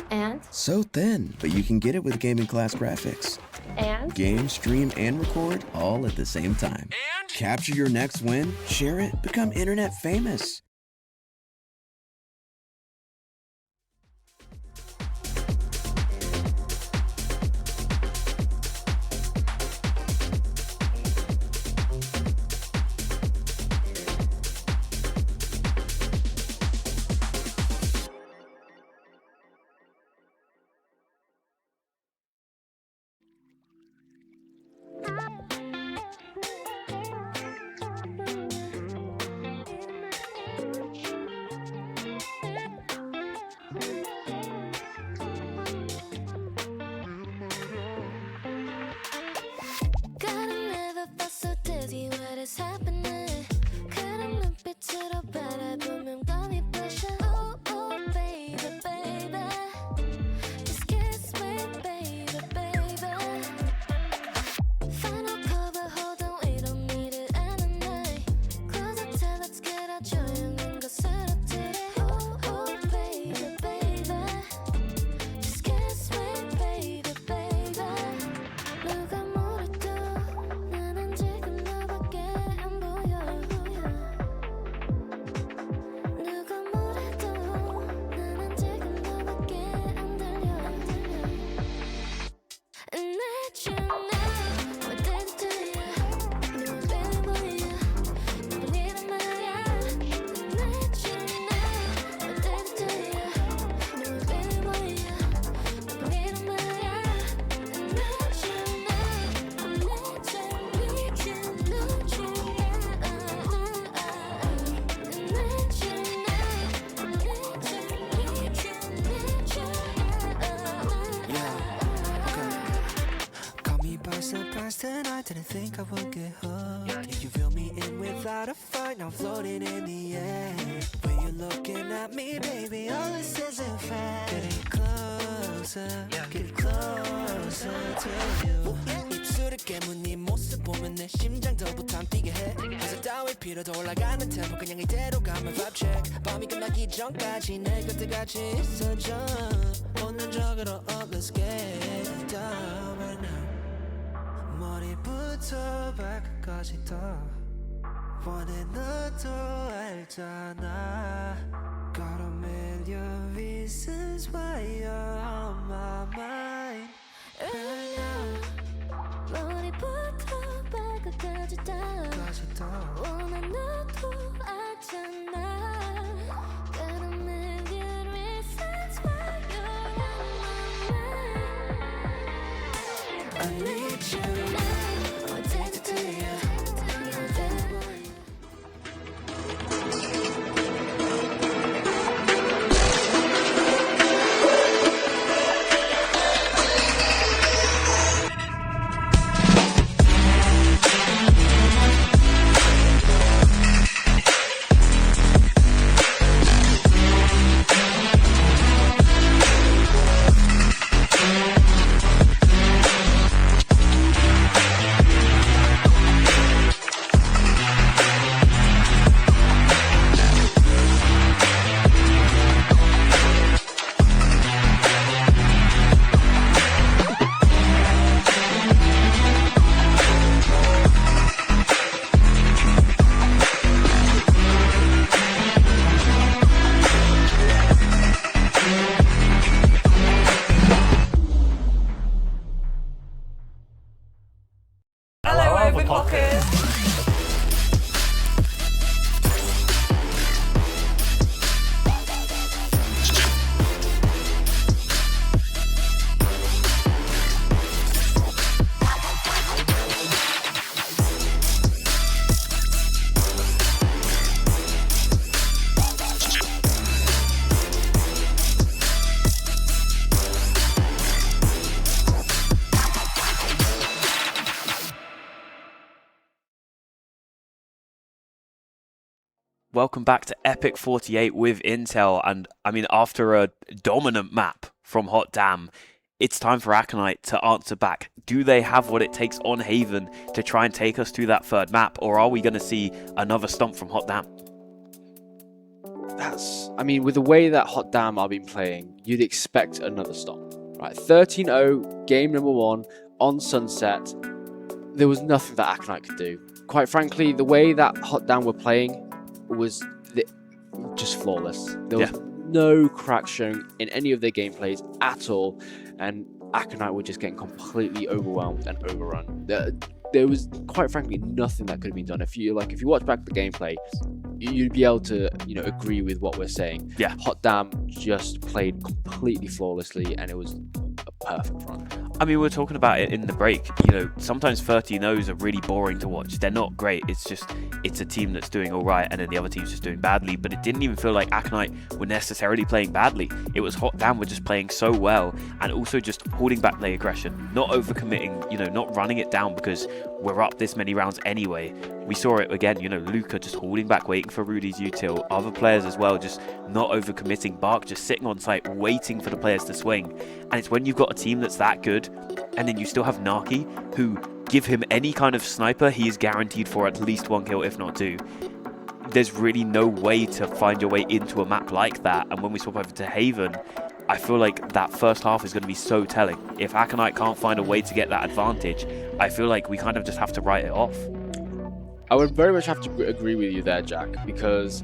And? So thin, but you can get it with gaming class graphics. And? Game, stream, and record all at the same time. And? Capture your next win, share it, become internet famous. I won't get hooked. If you feel me in without a fight, now floating in the air. When you're looking at me, baby, all this isn't fair. Getting closer, get closer to you. 입술을 깨문 네 모습 보면 내 심장 더부터 뛰게 해. 가사 따위 필요도 올라가는 템포 그냥 이대로 가면 vibe check. 밤이 끝나기 전까지 내 곁에 같이 있어줘. 본능적으로 up, let's get down right now. 머리부터 발끝까지 다 원해 너도 알잖아. Got a million reasons why you're on my mind right now. 머리부터 발끝까지 다 원해 너도 알잖아. Got a million reasons why you're on my mind. I need you. I'm addicted to you. Welcome back to EPIC48 with Intel, and I mean, after a dominant map from Hot Damn, it's time for Aconite to answer back. Do they have what it takes on Haven to try and take us to that third map, or are we going to see another stomp from Hot Damn? I mean, with the way that Hot Damn are been playing, you'd expect another stomp, right? 13-0, game number 1 on Sunset. There was nothing that Aconite could do. Quite frankly, the way that Hot Damn were playing was just flawless. There was no cracks shown in any of their gameplays at all, and Aconite were just getting completely overwhelmed and overrun. There was, quite frankly, nothing that could have been done. If you watch back the gameplay, you'd be able to, agree with what we're saying. Yeah. Hot Damn just played completely flawlessly, and it was a perfect run. I mean, we were talking about it in the break. Sometimes 13-0s are really boring to watch. They're not great. It's a team that's doing all right, and then the other team's just doing badly. But it didn't even feel like Aconite were necessarily playing badly. It was Hot Damn were just playing so well, and also just holding back their aggression, not overcommitting, not running it down because we're up this many rounds anyway. We saw it again, Luca just holding back, waiting for Rudy's util. Other players as well, just not overcommitting. Bark just sitting on site, waiting for the players to swing. And it's when you've got a team that's that good, and then you still have Naki, who give him any kind of sniper, he is guaranteed for at least 1 kill, if not 2. There's really no way to find your way into a map like that. And when we swap over to Haven, I feel like that first half is going to be so telling. If Aconite can't find a way to get that advantage, I feel like we kind of just have to write it off. I would very much have to agree with you there, Jack, because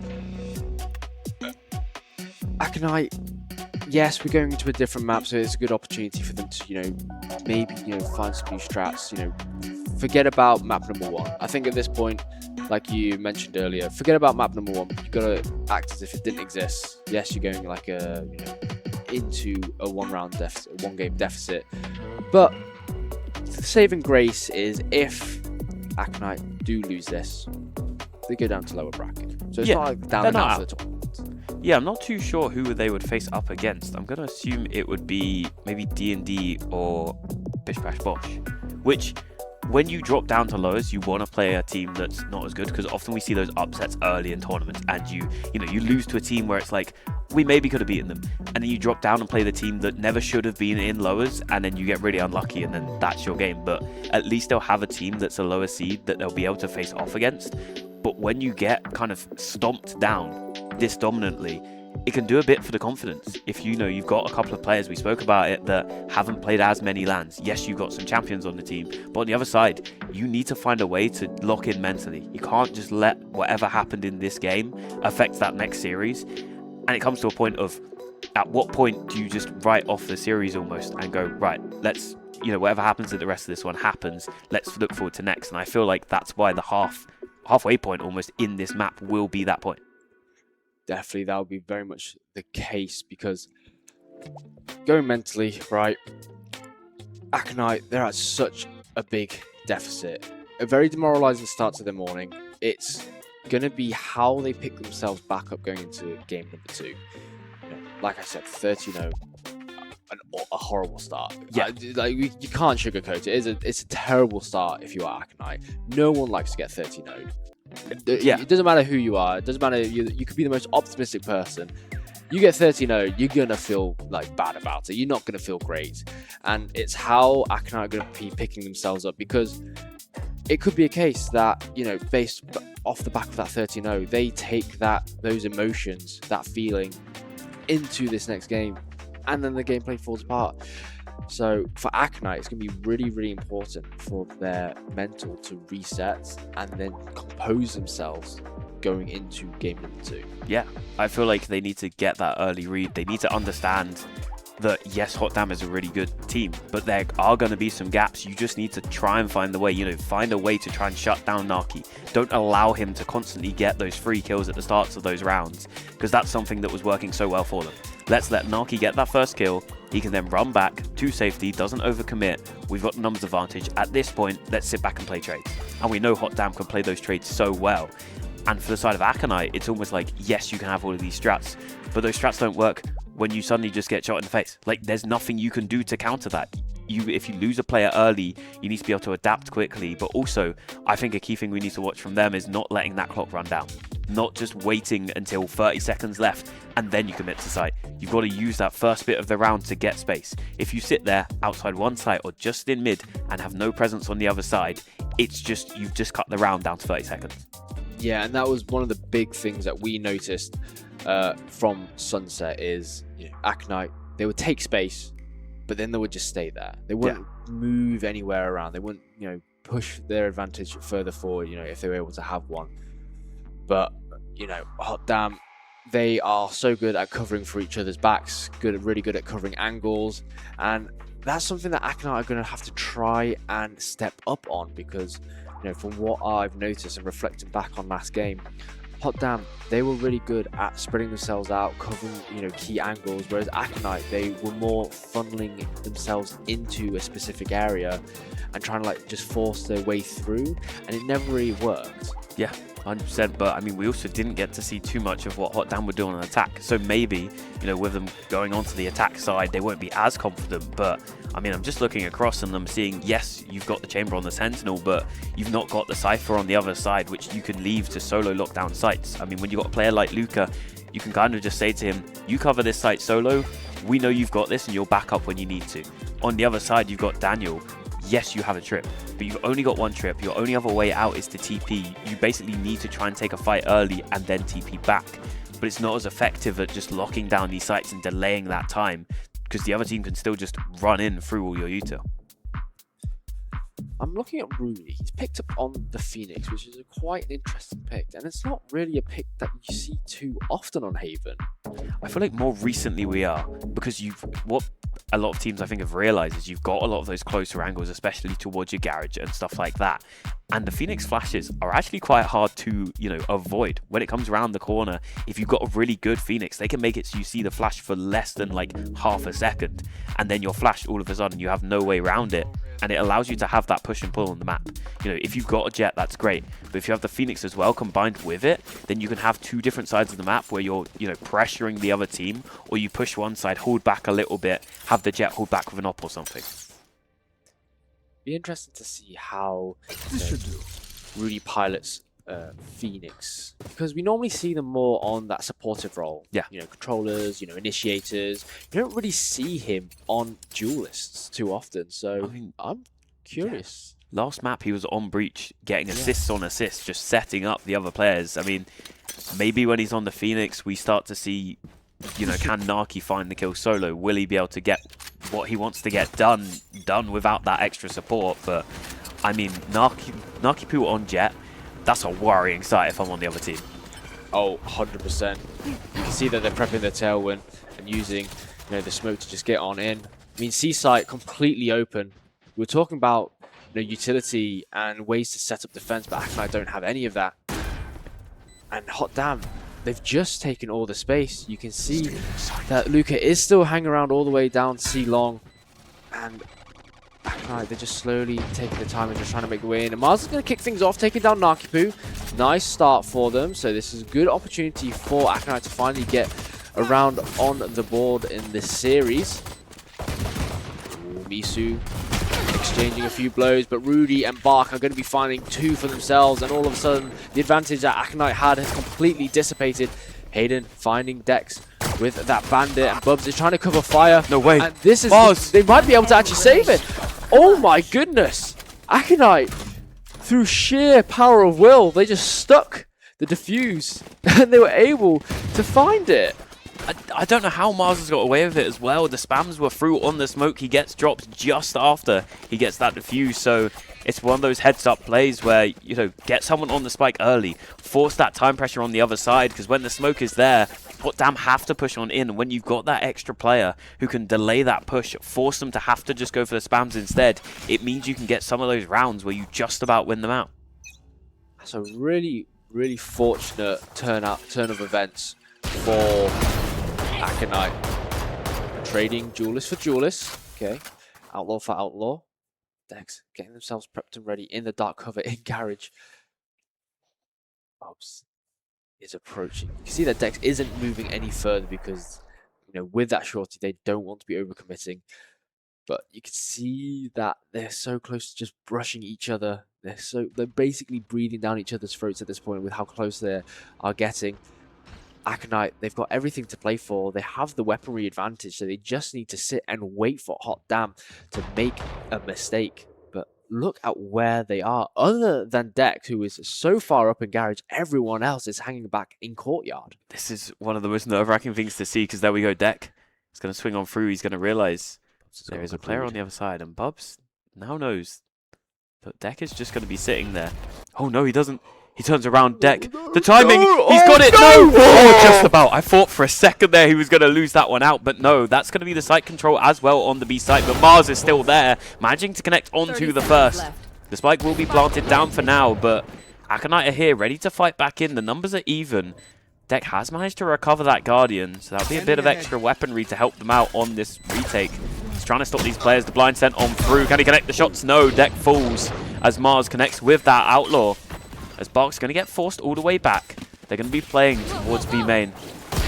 Aconite, yes, we're going into a different map, so it's a good opportunity for them to, maybe, find some new strats, forget about map number 1. I think at this point, like you mentioned earlier, forget about map number 1. You've got to act as if it didn't exist. Yes, you're going like into a 1-round deficit, 1-game deficit, but the saving grace is if Aconite do lose this, they go down to lower bracket. So it's not like down and out for the tournament. Yeah, I'm not too sure who they would face up against. I'm going to assume it would be maybe D&D or Bish Bash Bosh, which when you drop down to lowers, you want to play a team that's not as good, because often we see those upsets early in tournaments, and you lose to a team where it's like, we maybe could have beaten them, and then you drop down and play the team that never should have been in lowers, and then you get really unlucky, and then that's your game. But at least they'll have a team that's a lower seed that they'll be able to face off against. But when you get kind of stomped down this dominantly, it can do a bit for the confidence. If you've got a couple of players, we spoke about it, that haven't played as many LANs. Yes, you've got some champions on the team, but on the other side, you need to find a way to lock in mentally. You can't just let whatever happened in this game affect that next series. And it comes to a point of, at what point do you just write off the series almost and go, right, let's, whatever happens at the rest of this one happens, let's look forward to next. And I feel like that's why the halfway point almost in this map will be that point. Definitely, that would be very much the case, because going mentally, right, Aconite, they're at such a big deficit. A very demoralizing start to the morning. It's going to be how they pick themselves back up going into game number 2. Like I said, 30-0, a horrible start. Yeah. You can't sugarcoat it. It's a terrible start if you are Aconite. No one likes to get 30-0. Yeah. It doesn't matter who you are. It doesn't matter. You could be the most optimistic person. You get 30-0, you're going to feel like bad about it. You're not going to feel great. And it's how Aconite are going to be picking themselves up, because it could be a case that, based off the back of that 30-0, they take those emotions, that feeling, into this next game, and then the gameplay falls apart. So for Aconite, it's going to be really, really important for their mental to reset and then compose themselves going into game number 2. Yeah, I feel like they need to get that early read. They need to understand that, yes, Hot Damn is a really good team, but there are going to be some gaps. You just need to try and find the way, find a way to try and shut down Naki. Don't allow him to constantly get those free kills at the starts of those rounds, because that's something that was working so well for them. Let's let Naki get that first kill. He can then run back to safety, doesn't overcommit. We've got the numbers advantage. At this point, let's sit back and play trades. And we know Hot Damn can play those trades so well. And for the side of Aconite, it's almost like, yes, you can have all of these strats, but those strats don't work when you suddenly just get shot in the face. Like, there's nothing you can do to counter that. If you lose a player early, you need to be able to adapt quickly. But also, I think a key thing we need to watch from them is not letting that clock run down. Not just waiting until 30 seconds left and then you commit to site. You've got to use that first bit of the round to get space. If you sit there outside one site or just in mid and have no presence on the other side, it's just, you've just cut the round down to 30 seconds. Yeah, and that was one of the big things that we noticed from Sunset is, Aconite, they would take space, but then they would just stay there. They wouldn't move anywhere around. They wouldn't, push their advantage further forward, if they were able to have one. But, Hot Damn, they are so good at covering for each other's backs, really good at covering angles, and that's something that Aconite are going to have to try and step up on, because, from what I've noticed and reflecting back on last game, Hot Damn, they were really good at spreading themselves out, covering, key angles, whereas Aconite, they were more funneling themselves into a specific area and trying to just force their way through, and it never really worked. Yeah, 100%, but I mean, we also didn't get to see too much of what Hot Damn were doing on attack, so maybe, with them going onto the attack side, they won't be as confident. But I mean, I'm just looking across and I'm seeing, yes, you've got the Chamber on the Sentinel, but you've not got the Cypher on the other side, which you can leave to solo lockdown sites. I mean, when you've got a player like Luca, you can kind of just say to him, you cover this site solo, we know you've got this and you'll back up when you need to. On the other side, you've got Daniel. Yes, you have a trip, but you've only got one trip. Your only other way out is to TP. You basically need to try and take a fight early and then TP back. But it's not as effective at just locking down these sites and delaying that time, because the other team can still just run in through all your util. I'm looking at Rooney. He's picked up on the Phoenix, which is quite an interesting pick, and it's not really a pick that you see too often on Haven. I feel like more recently we are, because what a lot of teams I think have realised is you've got a lot of those closer angles, especially towards your garage and stuff like that. And the Phoenix flashes are actually quite hard to, avoid. When it comes around the corner, if you've got a really good Phoenix, they can make it so you see the flash for less than half a second. And then you're flashed all of a sudden, you have no way around it. And it allows you to have that push and pull on the map. If you've got a jet, that's great. But if you have the Phoenix as well combined with it, then you can have two different sides of the map where you're, pressuring the other team, or you push one side, hold back a little bit, have the jet hold back with an op or something. be interesting to see how Rudy pilots Phoenix, because we normally see them more on that supportive role. Yeah. You know, controllers, you know, initiators. You don't really see him on duelists too often. So I mean, I'm curious. Last map, he was on Breach, getting assists on assists, just setting up the other players. I mean, maybe when he's on the Phoenix, we start to see, you know, can Naki find the kill solo? Will he be able to get what he wants to get done without that extra support? But, I mean, Naki Poo on Jet, that's a worrying sight if I'm on the other team. Oh, 100%. You can see that they're prepping their tailwind and using, you know, the smoke to just get on in. I mean, C-site completely open. We're talking about, you know, utility and ways to set up defense, but Aconite don't have any of that. And hot damn, they've just taken all the space. You can see that Luca is still hanging around all the way down C long, and Aconite, they're just slowly taking the time and just trying to make the way in. And Mars is going to kick things off, taking down Nakipu. Nice start for them. So this is a good opportunity for Aconite to finally get around on the board in this series. Ooh, Misu exchanging a few blows, but Rudy and Bark are going to be finding 2 for themselves, and all of a sudden the advantage that Aconite had has completely dissipated. Hayden finding Dex with that bandit, and Bubs is trying to cover fire. No way. And this is they might be able to actually save it. Oh my goodness. Aconite, through sheer power of will, they just stuck the defuse and they were able to find it. I don't know how Mars has got away with it as well. The spams were through on the smoke. He gets dropped just after he gets that defuse. So it's one of those heads-up plays where, you know, get someone on the spike early. Force that time pressure on the other side, because when the smoke is there, Hot Damn have to push on in. When you've got that extra player who can delay that push, force them to have to just go for the spams instead, it means you can get some of those rounds where you just about win them out. That's a really, really fortunate turn of events for Aconite. Trading duelist for duelist. Okay. Outlaw for outlaw. Dex getting themselves prepped and ready in the dark cover in garage. Bobs is approaching. You can see that Dex isn't moving any further because, you know, with that shorty, they don't want to be overcommitting. But you can see that they're so close to just brushing each other. They're basically breathing down each other's throats at this point with how close they are getting. Aconite, they've got everything to play for. They have the weaponry advantage, so they just need to sit and wait for Hot Damn to make a mistake. But look at where they are. Other than Dex, who is so far up in garage, everyone else is hanging back in courtyard. This is one of the most nerve-wracking things to see, because there we go, Deck. He's going to swing on through. He's going to realize there is a player on the other side, and Bubs now knows that Deck is just going to be sitting there. Oh no, he doesn't. He turns around, Deck. The timing, he's got it. No! Oh, just about. I thought for a second there he was going to lose that one out, but no, that's going to be the site control as well on the B site. But Mars is still there, managing to connect onto the first. The spike will be planted down for now, but Aconite are here, ready to fight back in. The numbers are even. Deck has managed to recover that Guardian, so that'll be a bit of extra weaponry to help them out on this retake. He's trying to stop these players. The blind sent on through. Can he connect the shots? No. Deck falls as Mars connects with that Outlaw. As Bark's going to get forced all the way back. They're going to be playing towards B main.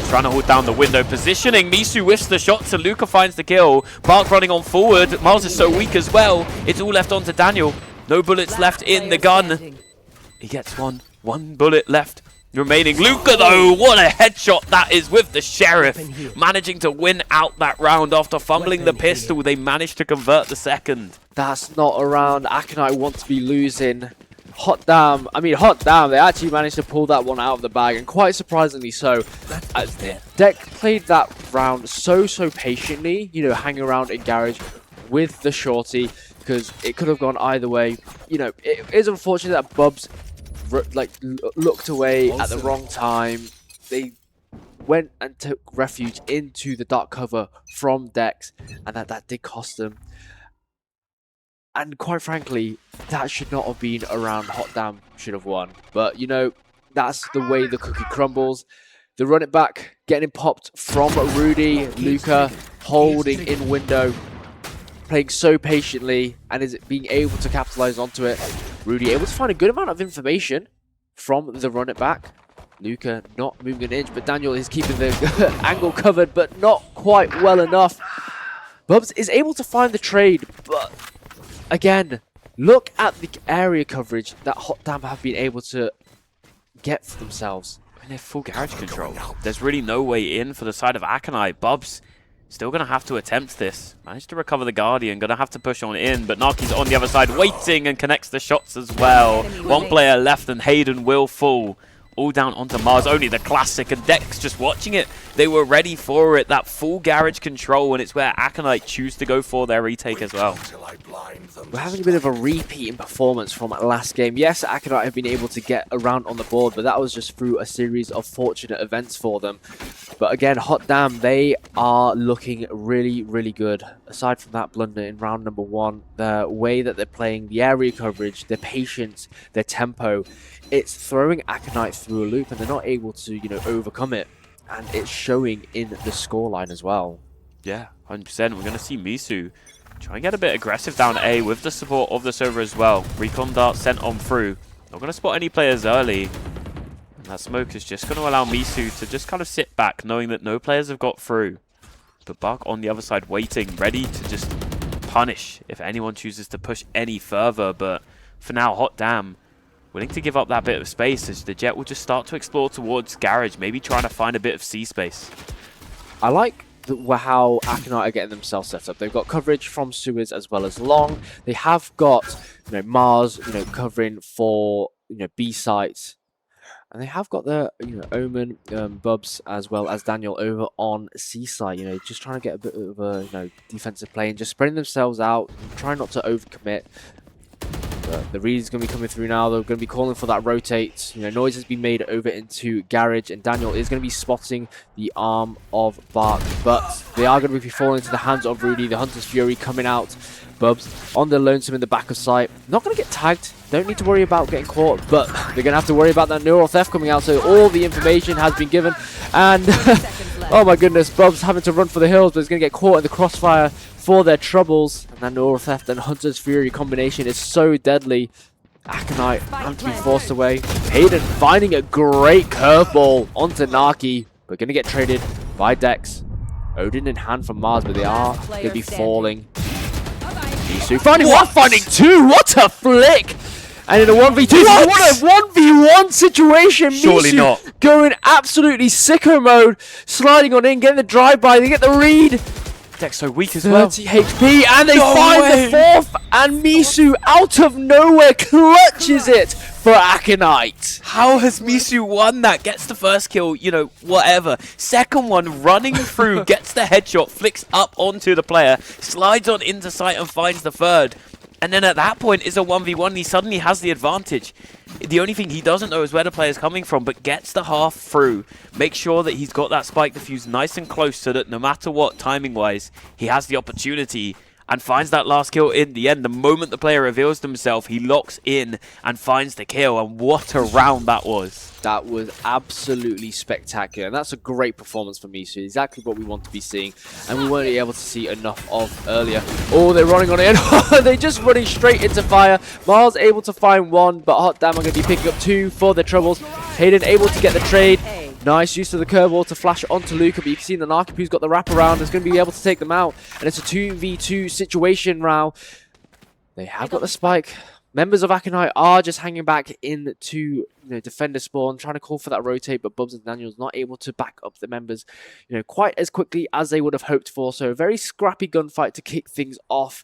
Trying to hold down the window. Positioning. Misu whiffs the shot, so Luca finds the kill. Bark running on forward. Mars is so weak as well. It's all left onto Daniel. No bullets left in the gun. He gets one. One bullet left remaining. Luca, though, what a headshot that is with the Sheriff. Managing to win out that round after fumbling the pistol. They managed to convert the second. That's not a round Aconite want to be losing. Hot damn, they actually managed to pull that one out of the bag, and quite surprisingly so. Deck played that round so patiently, you know, hanging around in garage with the shorty, because it could have gone either way. You know, it is unfortunate that Bubs looked away at the wrong time. They went and took refuge into the dark cover from Dex, and that did cost them. And quite frankly, that should not have been around Hot Damn should have won. But, you know, that's the way the cookie crumbles. The run it back, getting popped from Rudy. Luca holding in window, playing so patiently, and is being able to capitalize onto it. Rudy able to find a good amount of information from the run it back. Luca not moving an inch, but Daniel is keeping the angle covered, but not quite well enough. Bubs is able to find the trade, but again, Look at the area coverage that Hot Damn have been able to get for themselves. I mean, they're full garage control. There's really no way in for the side of Aconite. Bubs still going to have to attempt this. Managed to recover the Guardian. Going to have to push on in. But Naki's on the other side waiting and connects the shots as well. One player left and Hayden will fall. All down onto Mars. Only the classic. And Dex just watching it. They were ready for it. That full garage control. And it's where Aconite choose to go for their retake as well. We're having a bit of a repeat in performance from last game. Yes, Aconite have been able to get around on the board, but that was just through a series of fortunate events for them. But again, Hot Damn, they are looking really, really good. Aside from that blunder in round number 1, the way that they're playing, the area coverage, their patience, their tempo, it's throwing Aconite through a loop, and they're not able to, you know, overcome it. And it's showing in the scoreline as well. Yeah, 100%. We're going to see Misu try and get a bit aggressive down A with the support of the server as well. Recon dart sent on through. Not going to spot any players early. And that smoke is just going to allow Misu to just kind of sit back, knowing that no players have got through. But Buck on the other side waiting, ready to just punish if anyone chooses to push any further. But for now, Hot Damn willing to give up that bit of space as the Jet will just start to explore towards Garage, maybe trying to find a bit of C space. I like how Aconite are getting themselves set up. They've got coverage from sewers as well as long. They have got, you know, Mars, you know, covering for, you know, B sites, and they have got the, you know, Omen, Bubs as well as Daniel over on C site. You know, just trying to get a bit of a, you know, defensive play and just spreading themselves out, trying not to overcommit. But the read is going to be coming through now. They're going to be calling for that rotate. You know, noise has been made over into Garage, and Daniel is going to be spotting the arm of Bark. But they are going to be falling into the hands of Rudy. The Hunter's Fury coming out. Bubs on the lonesome in the back of sight. Not going to get tagged. Don't need to worry about getting caught, but they're going to have to worry about that neural theft coming out. So all the information has been given. And oh my goodness, Bubs having to run for the hills, but he's going to get caught in the crossfire for their troubles. And that neural theft and Hunter's Fury combination is so deadly. Aconite having to be forced away. Hayden finding a great curveball onto Naki, but going to get traded by Dex. Odin in hand from Mars, but they are going to be falling. Misu finding one, finding two. What a flick! And in a 1v2, what a 1v1 situation. Surely Misu not. Going absolutely sicko mode, sliding on in, getting the drive-by, they get the read. Dex so weak as well. 30 HP, and they find the fourth, and Misu out of nowhere clutches it for Aconite. How has Misu won that? Gets the first kill, you know, whatever. Second one, running through, gets the headshot, flicks up onto the player, slides on into sight and finds the third. And then at that point is a 1v1, he suddenly has the advantage. The only thing he doesn't know is where the player's coming from, but gets the half through. Make sure that he's got that spike defuse nice and close so that no matter what, timing-wise, he has the opportunity and finds that last kill in the end. The moment the player reveals himself, he locks in and finds the kill, and what a round that was. That was absolutely spectacular, and that's a great performance for Misu. Exactly what we want to be seeing, and we weren't able to see enough of earlier. Oh, they're running on in. They're just running straight into fire. Mars able to find one, but Hot Damn are going to be picking up two for their troubles. Hayden able to get the trade. Nice use of the curveball to flash onto Luca, but you can see the Narkipu's got the wraparound. Is going to be able to take them out, and it's a 2v2 situation now. They have got the spike. Members of Aconite are just hanging back into, you know, defender spawn, trying to call for that rotate, but Bubs and Daniel's not able to back up the members, you know, quite as quickly as they would have hoped for. So a very scrappy gunfight to kick things off.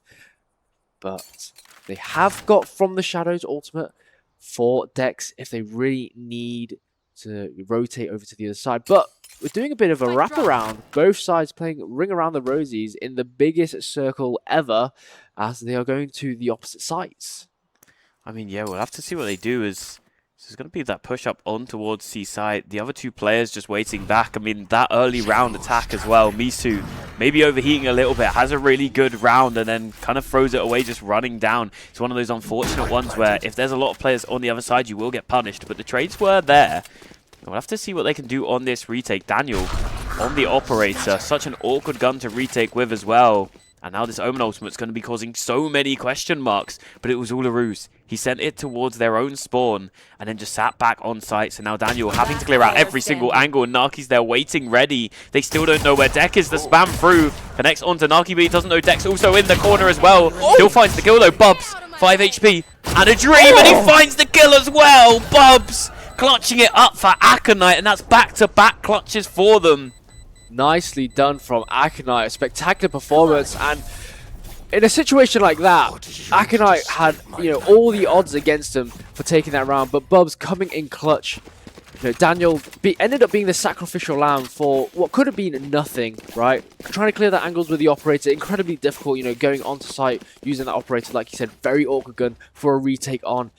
But they have got From the Shadows ultimate for Dex if they really need to rotate over to the other side. But we're doing a bit of a wraparound. Both sides playing Ring Around the Rosies in the biggest circle ever as they are going to the opposite sides. I mean, yeah, we'll have to see what they do. There's going to be that push up on towards C side. The other two players just waiting back. I mean, that early round attack as well. Misu maybe overheating a little bit, has a really good round and then kind of throws it away just running down. It's one of those unfortunate ones where if there's a lot of players on the other side, you will get punished. But the trades were there. We'll have to see what they can do on this retake. Daniel on the operator. Such an awkward gun to retake with as well. And now this Omen ultimate is going to be causing so many question marks. But it was all a ruse. He sent it towards their own spawn and then just sat back on site. So now Daniel having to clear out every single angle. And Naki's there waiting ready. They still don't know where Deck is. The spam through connects onto Naki, but he doesn't know Deck's also in the corner as well. Still finds the kill though. Bubs 5 HP and a dream, and he finds the kill as well. Bubs clutching it up for Aconite, and that's back-to-back clutches for them. Nicely done from Aconite. A spectacular performance, and in a situation like that, Aconite had, you know, all the odds against him for taking that round, but Bubs coming in clutch. You know, Daniel ended up being the sacrificial lamb for what could have been nothing, right? Trying to clear the angles with the operator, incredibly difficult, you know, going onto site, using that operator, like you said, very awkward gun for a retake on.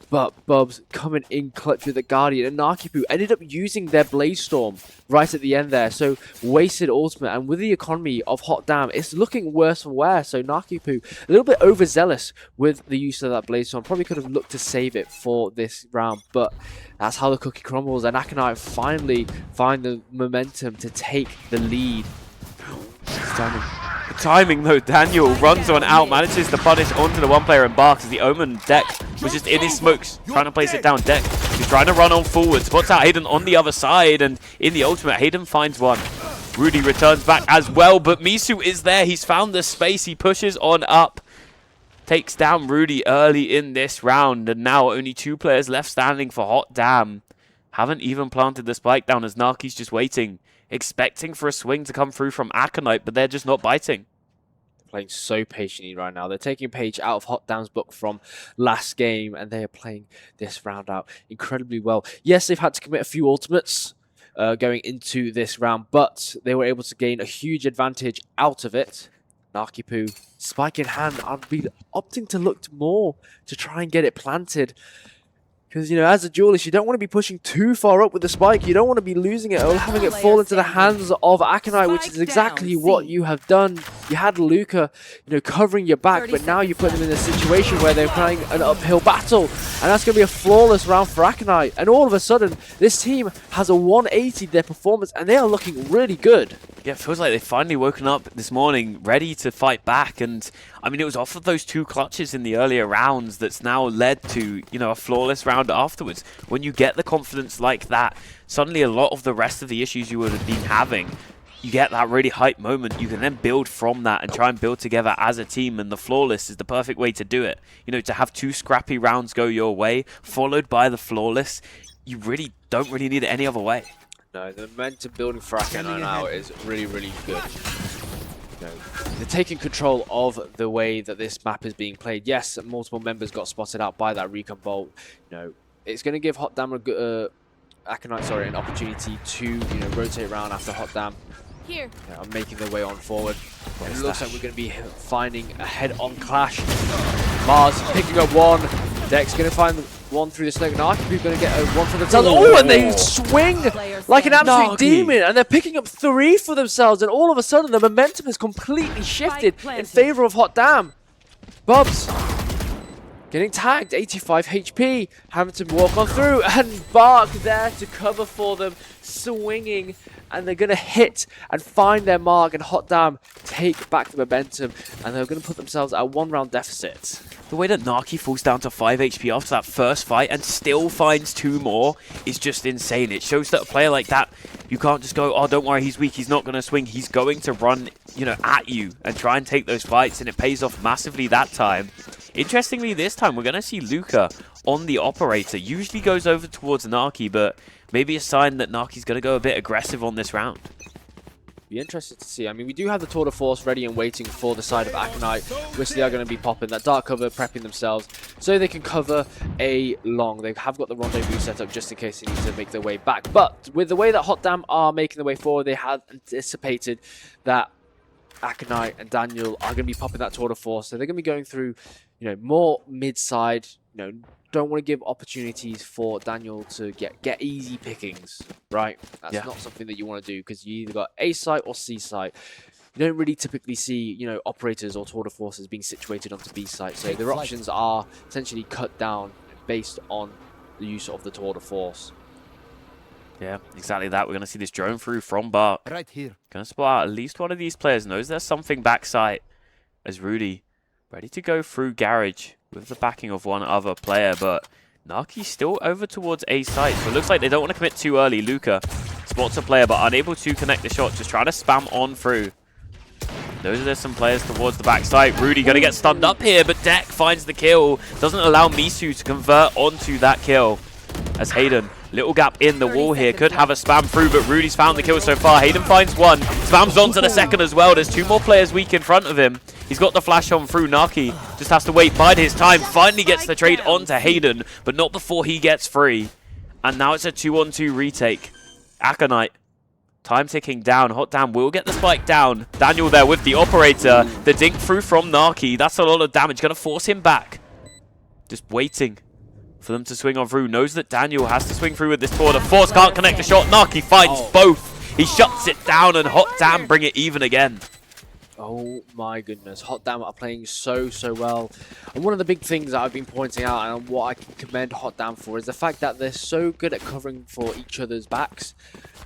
But Bubs coming in clutch with the Guardian, and Nakipu ended up using their Blaze Storm right at the end there, so wasted ultimate, and with the economy of Hot Damn, it's looking worse for wear, so Nakipu a little bit overzealous with the use of that Blaze Storm, probably could have looked to save it for this round, but that's how the cookie crumbles, and Aconite finally find the momentum to take the lead. The timing though, Daniel runs on out, manages to punish onto the one player and Barks as the Omen deck was just in his smokes, trying to place it down deck. He's trying to run on forward, spots out Hayden on the other side, and in the ultimate, Hayden finds one. Rudy returns back as well, but Misu is there. He's found the space, he pushes on up. Takes down Rudy early in this round, and now only 2 players left standing for Hot Damn. Haven't even planted the spike down as Naki's just waiting, expecting for a swing to come through from Aconite, but they're just not biting. Playing so patiently right now. They're taking a page out of Hot Damn's book from last game, and they are playing this round out incredibly well. Yes, they've had to commit a few ultimates going into this round, but they were able to gain a huge advantage out of it. Nakipu, spike in hand, I'd be opting to look more to try and get it planted. Because, you know, as a duelist, you don't want to be pushing too far up with the spike. You don't want to be losing it or having it fall into the hands of Aconite, which is exactly what you have done. You had Luca, you know, covering your back, but now you put them in a situation where they're playing an uphill battle. And that's going to be a flawless round for Aconite. And all of a sudden, this team has a 180 their performance, and they are looking really good. Yeah, it feels like they've finally woken up this morning, ready to fight back. And, I mean, it was off of those 2 clutches in the earlier rounds that's now led to, you know, a flawless round afterwards. When you get the confidence like that, suddenly a lot of the rest of the issues you would have been having, you get that really hype moment. You can then build from that and try and build together as a team, and the flawless is the perfect way to do it. You know, to have 2 scrappy rounds go your way, followed by the flawless, you really don't really need it any other way. No, the momentum building for Aconite now is really, really good. You know, they're taking control of the way that this map is being played. Yes, multiple members got spotted out by that recon bolt. You know, it's going to give Hot Damn Aconite, an opportunity to, you know, rotate around after Hot Damn. Here. Are making their way on forward. And it looks like we're going to be finding a head-on clash. Mars picking up one. Dex going to find one through the smoke. Nakipu going to get one for themselves. Oh, and they swing like an absolute demon. And they're picking up 3 for themselves. And all of a sudden, the momentum has completely shifted in favor of Hot Damn. Bubs getting tagged, 85 HP, having to walk on through, and Bark there to cover for them, swinging, and they're going to hit and find their mark, and Hot Damn take back the momentum, and they're going to put themselves at a 1-round deficit. The way that Naki falls down to 5 HP after that first fight and still finds 2 more is just insane. It shows that a player like that, you can't just go, oh, don't worry, he's weak, he's not going to swing. He's going to run, you know, at you and try and take those fights, and it pays off massively that time. Interestingly, this time, we're going to see Luca on the operator. Usually goes over towards Naki, but maybe a sign that Naki's going to go a bit aggressive on this round. Be interested to see. I mean, we do have the Tour de Force ready and waiting for the side of Aconite, which they are going to be popping that dark cover, prepping themselves so they can cover a long. They have got the rendezvous set up just in case they need to make their way back. But with the way that Hot Damn are making their way forward, they had anticipated that Aconite and Daniel are going to be popping that Tour de Force. So they're going to be going through, you know, more mid-side, you know, don't want to give opportunities for Daniel to get easy pickings, right? That's not something that you want to do, because you either got A site or C site. You don't really typically see, you know, operators or Tour de Forces being situated onto B site, so their options are essentially cut down based on the use of the Tour de Force. Yeah, exactly that. We're going to see this drone through from Bark. Right here. Going to spot out at least one of these players. Knows there's something backside as Rudy ready to go through Garage with the backing of one other player, but Naki's still over towards A site, so it looks like they don't want to commit too early. Luca spots a player, but unable to connect the shot, just trying to spam on through. Those are some players towards the backside. Rudy going to get stunned up here, but Deck finds the kill. Doesn't allow Misu to convert onto that kill. As Hayden, little gap in the wall here, could have a spam through, but Rudy's found the kill so far. Hayden finds one, spams onto the second as well. There's 2 more players weak in front of him. He's got the flash on through. Naki just has to wait, bide his time. Finally gets the trade onto Hayden, but not before he gets free. And now it's a 2-on-2 retake. Aconite. Time ticking down. Hot Damn will get the spike down. Daniel there with the operator. The dink through from Naki. That's a lot of damage. Going to force him back. Just waiting for them to swing on through. Knows that Daniel has to swing through with this tour. The force can't connect the shot. Naki finds both. He shuts it down, and Hot Damn bring it even again. Oh my goodness, Hot Damn are playing so well. And one of the big things that I've been pointing out and what I can commend Hot Damn for is the fact that they're so good at covering for each other's backs.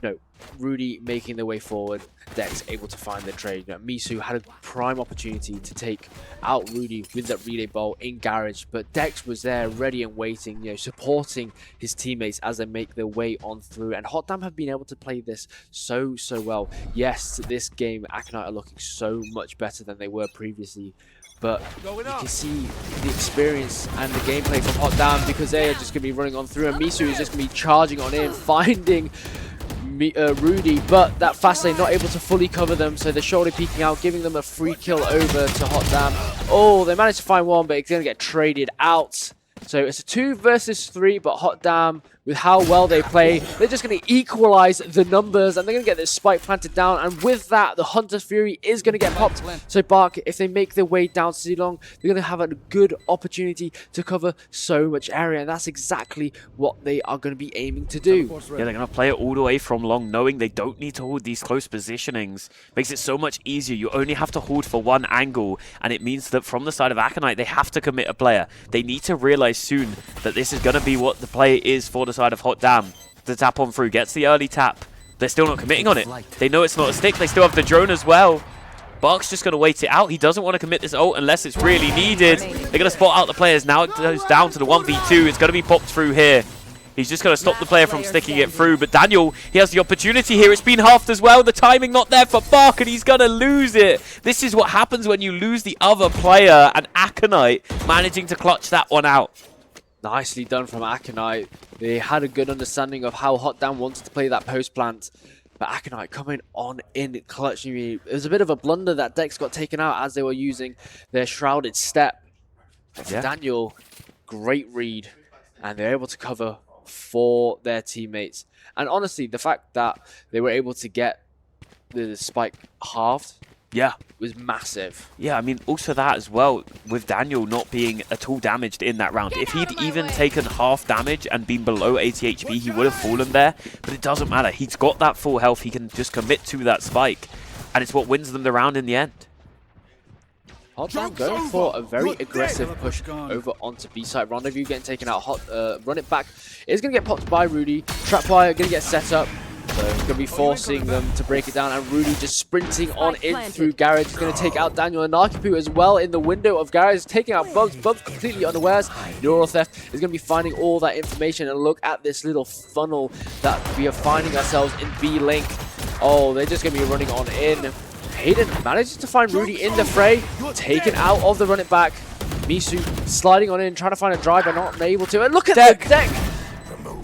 No, Rudy making their way forward, Dex able to find the trade. Misu had a prime opportunity to take out Rudy with that relay ball in garage, but Dex was there ready and waiting, supporting his teammates as they make their way on through. And Hot Damn have been able to play this so well. Yes, this game Aconite are looking so much better than they were previously, but you can see the experience and the gameplay from Hot Damn, because they are just going to be running on through, and Misu is just going to be charging on in, finding Rudy, but that fast lane not able to fully cover them, so they're shoulder peeking out, giving them a free kill over to Hot Damn. Oh, they managed to find one, but it's going to get traded out. So it's a 2 versus 3, but Hot Damn, with how well they play, they're just going to equalize the numbers, and they're going to get this spike planted down, and with that, the Hunter's Fury is going to get popped. So Bark, if they make their way down Zilong, they're going to have a good opportunity to cover so much area, and that's exactly what they are going to be aiming to do. Yeah, they're going to play it all the way from long, knowing they don't need to hold these close positionings. Makes it so much easier. You only have to hold for one angle, and it means that from the side of Aconite, they have to commit a player. They need to realize soon that this is going to be what the play is for the side of Hot Damn. The tap on through, gets the early tap. They're still not committing on it. They know it's not a stick. They still have the drone as well. Bark's just going to wait it out. He doesn't want to commit this ult unless it's really needed. They're going to spot out the players. Now it goes down to the 1v2. It's going to be popped through here. He's just going to stop the player from sticking it through. But Daniel, he has the opportunity here. It's been halved as well. The timing not there for Bark, and he's going to lose it. This is what happens when you lose the other player, and Aconite managing to clutch that one out. Nicely done from Aconite. They had a good understanding of how Hot Damn wanted to play that post plant. But Aconite coming on in clutch. It was a bit of a blunder that Dex got taken out as they were using their shrouded step. But for Daniel, great read. And they're able to cover for their teammates. And honestly, the fact that they were able to get the spike halved, was massive. Yeah, I mean, also that as well, with Daniel not being at all damaged in that round. If he'd even taken half damage and been below 80 HP, he would have fallen there. But it doesn't matter. He's got that full health. He can just commit to that spike. And it's what wins them the round in the end. Hot Damn going for a very aggressive push over onto B-side. Rendezvous getting taken out. Run it back. It's going to get popped by Rudy. Trapwire going to get set up. So it's going to be forcing them to break it down, and Rudy just sprinting on in through Garage. He's going to take out Daniel, and Nakipu as well in the window of Garage, taking out Bugs. Bugs completely unawares. Neural Theft is going to be finding all that information, and look at this little funnel that we are finding ourselves in B-Link. Oh, they're just going to be running on in. Hayden manages to find Rudy in the fray, taken out of the run it back. Misu sliding on in, trying to find a drive, but not able to. And look at the deck!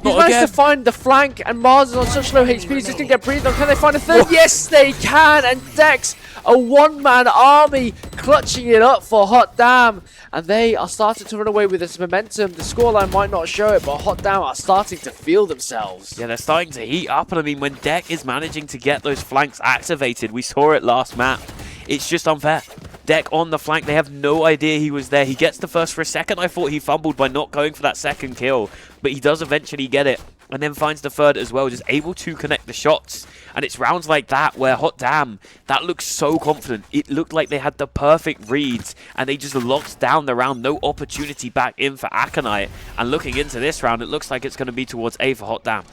He's managed to find the flank, and Mars is on such low HP, he's just going to get breathed on. Can they find a third? Yes, they can! And Dex, a one-man army, clutching it up for Hot Damn. And they are starting to run away with this momentum. The scoreline might not show it, but Hot Damn are starting to feel themselves. Yeah, they're starting to heat up, and I mean, when Deck is managing to get those flanks activated, we saw it last map, it's just unfair. Deck on the flank, they have no idea he was there. He gets the first for a second. I thought he fumbled by not going for that second kill, but he does eventually get it, and then finds the third as well, just able to connect the shots. And it's rounds like that where Hot Damn, that looks so confident. It looked like they had the perfect reads, and they just locked down the round. No opportunity back in for Aconite. And looking into this round, it looks like it's going to be towards A for Hot Damn.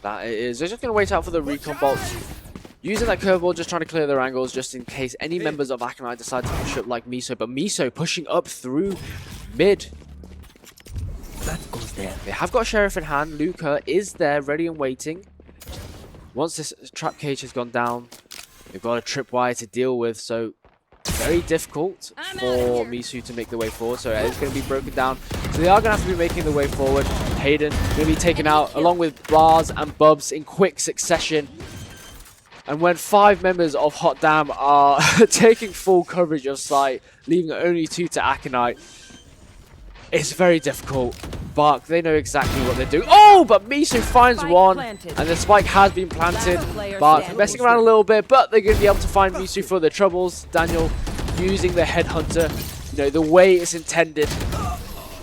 That it is. They're just going to wait out for the recon bolts. Using that curveball, just trying to clear their angles, just in case any members of Aconite decide to push up like Miso. But Miso pushing up through mid. That goes there. They have got Sheriff in hand. Luca is there, ready and waiting. Once this trap cage has gone down, they've got a tripwire to deal with. So very difficult for Misu to make the way forward, so it's going to be broken down. So they are going to have to be making the way forward. Hayden going to be taken out along with Bars and Bubs in quick succession. And when 5 members of Hot Damn are taking full coverage of site, leaving only 2 to Aconite, it's very difficult. Bark, they know exactly what they're doing. Oh, but Misu finds Spike one, planted. and the spike has been planted. Bark messing around a little bit, but they're going to be able to find Misu for their troubles. Daniel using the headhunter, you know, the way it's intended.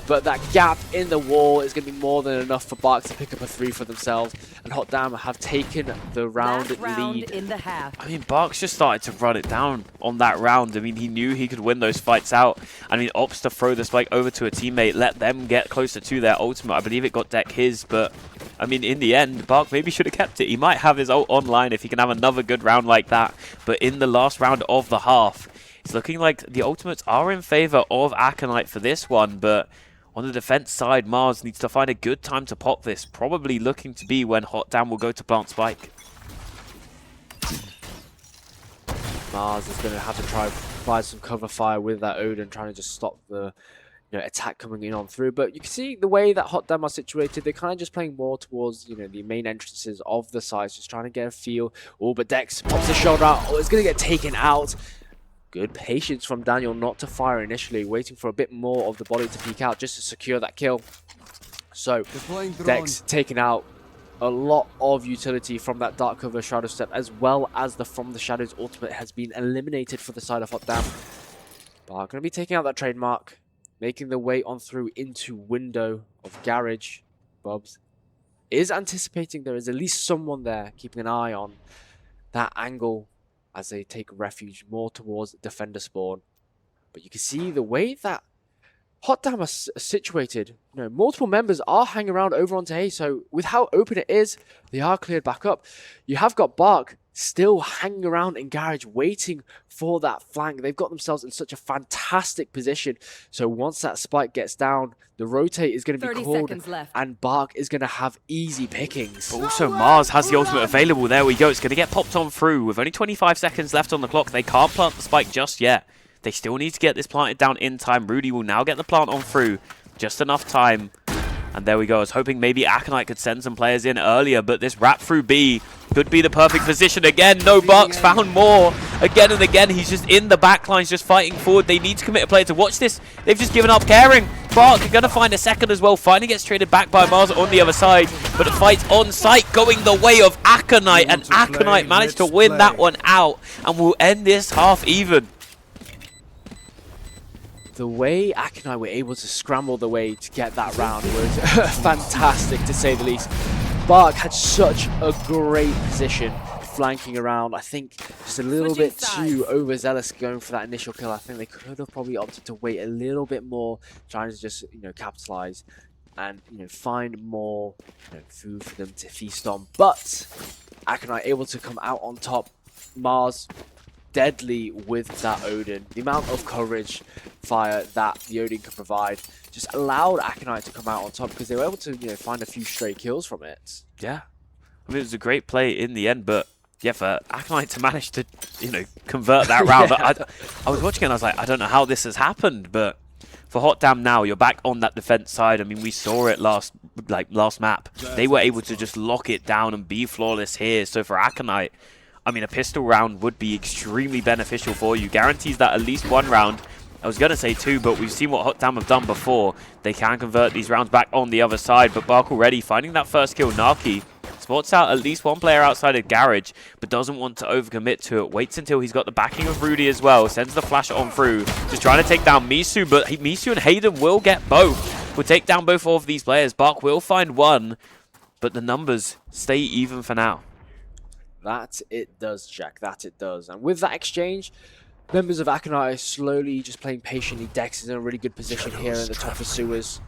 But that gap in the wall is going to be more than enough for Bark to pick up a 3 for themselves. And Hot Damn have taken the round lead. In the half. I mean, Barks just started to run it down on that round. I mean, he knew he could win those fights out. I mean, opts to throw the spike over to a teammate, let them get closer to their ultimate. I believe it got deck his, but I mean, in the end, Bark maybe should have kept it. He might have his ult online if he can have another good round like that. But in the last round of the half, it's looking like the ultimates are in favor of Aconite for this one, but on the defense side, Mars needs to find a good time to pop this. Probably looking to be when Hot Damn will go to plant spike. Mars is going to have to try and provide some cover fire with that Odin, trying to just stop the attack coming in on through. But you can see the way that Hot Damn are situated, they're kind of just playing more towards the main entrances of the sites, just trying to get a feel. Oh, but Dex pops the shoulder out. Oh, it's going to get taken out. Good patience from Daniel not to fire initially, waiting for a bit more of the body to peek out just to secure that kill. So Dex taking out a lot of utility from that Dark Cover Shadow Step, as well as the From the Shadows ultimate has been eliminated for the side of Hot Damn. But going to be taking out that trademark, making the way on through into window of Garage. Bubs is anticipating there is at least someone there, keeping an eye on that angle as they take refuge more towards defender spawn. But you can see the way that Hot Damn are situated. Multiple members are hanging around over onto A, so with how open it is, they are cleared back up. You have got Bark still hanging around in Garage, waiting for that flank. They've got themselves in such a fantastic position. So once that spike gets down, the rotate is going to be 30 called, seconds left. and Bark is going to have easy pickings. But also, Mars has the ultimate available. There we go. It's going to get popped on through. With only 25 seconds left on the clock, they can't plant the spike just yet. They still need to get this planted down in time. Rudy will now get the plant on through. Just enough time. And there we go. I was hoping maybe Aconite could send some players in earlier, but this wrap through B could be the perfect position. Again, no Barks found more. Again and again, he's just in the backlines, just fighting forward. They need to commit a player to watch this. They've just given up caring. Bark are going to find a second as well. Finally gets traded back by Mars on the other side, but the fight's on site going the way of Aconite, and Aconite managed to win that one out and will end this half even. The way Aconite were able to scramble the way to get that round was fantastic, to say the least. Bark had such a great position flanking around. I think just a little bit too overzealous going for that initial kill. I think they could have probably opted to wait a little bit more, trying to just capitalize and find more food for them to feast on. But Aconite able to come out on top. Mars deadly with that Odin. The amount of coverage fire that the Odin can provide just allowed Aconite to come out on top, because they were able to find a few stray kills from it. Yeah, I mean, it was a great play in the end, but yeah, for Aconite to manage to convert that round. Yeah. I was watching it and I was like, I don't know how this has happened, but for Hot Damn now, you're back on that defense side. I mean, we saw it last map. They were able to just lock it down and be flawless here. So for Aconite, I mean, a pistol round would be extremely beneficial for you. Guarantees that at least one round. I was going to say 2, but we've seen what Hot Damn have done before. They can convert these rounds back on the other side, but Bark already finding that first kill. Naki spots out at least one player outside of Garage, but doesn't want to overcommit to it. Waits until he's got the backing of Rudy as well. Sends the flash on through. Just trying to take down Misu, but Misu and Hayden will get both. Will take down both of these players. Bark will find one, but the numbers stay even for now. That it does, Jack. That it does. And with that exchange, members of Aconite are slowly just playing patiently. Dex is in a really good position here at the top of sewers,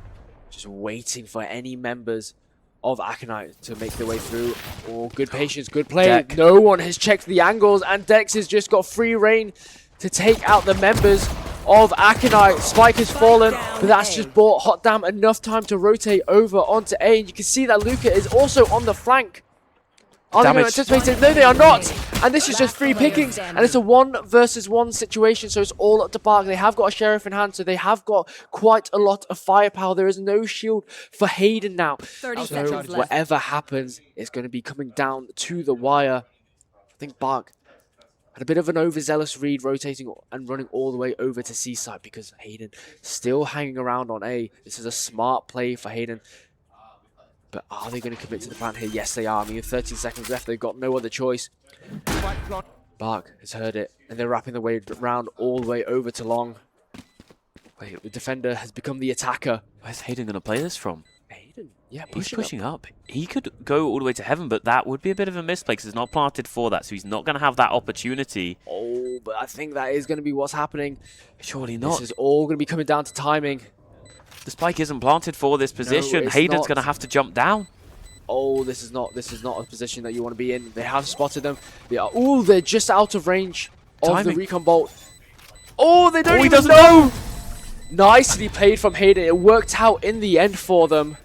just waiting for any members of Aconite to make their way through. Oh, good patience, good play. Deck. No one has checked the angles, and Dex has just got free reign to take out the members of Aconite. Spike has fallen, but that's just bought Hot Damn enough time to rotate over onto A. And you can see that Luca is also on the flank. Are they going to anticipate it? No, they are not. And this is just free pickings, and it's a 1 versus 1 situation, so it's all up to Bark. They have got a Sheriff in hand, so they have got quite a lot of firepower. There is no shield for Hayden now. 30 So seconds left. whatever happens, it's going to be coming down to the wire. I think Bark had a bit of an overzealous read, rotating and running all the way over to C side because Hayden still hanging around on A. This is a smart play for Hayden. But are they going to commit to the plan here? Yes, they are. I mean, 13 seconds left. They've got no other choice. Bark has heard it, and they're wrapping the way round all the way over to long. Wait, the defender has become the attacker. Where's Hayden going to play this from? Hayden, yeah, He's pushing up. He could go all the way to heaven, but that would be a bit of a misplay because it's not planted for that, so he's not going to have that opportunity. Oh, but I think that is going to be what's happening. Surely not. This is all going to be coming down to timing. The spike isn't planted for this position. it's Hayden's not. going to have to jump down. Oh, this is not a position that you want to be in. They have spotted them. They are. Oh, they're just out of range of the Timing. recon bolt. Oh, they don't Oh, he even doesn't know. Nicely played from Hayden. It worked out in the end for them.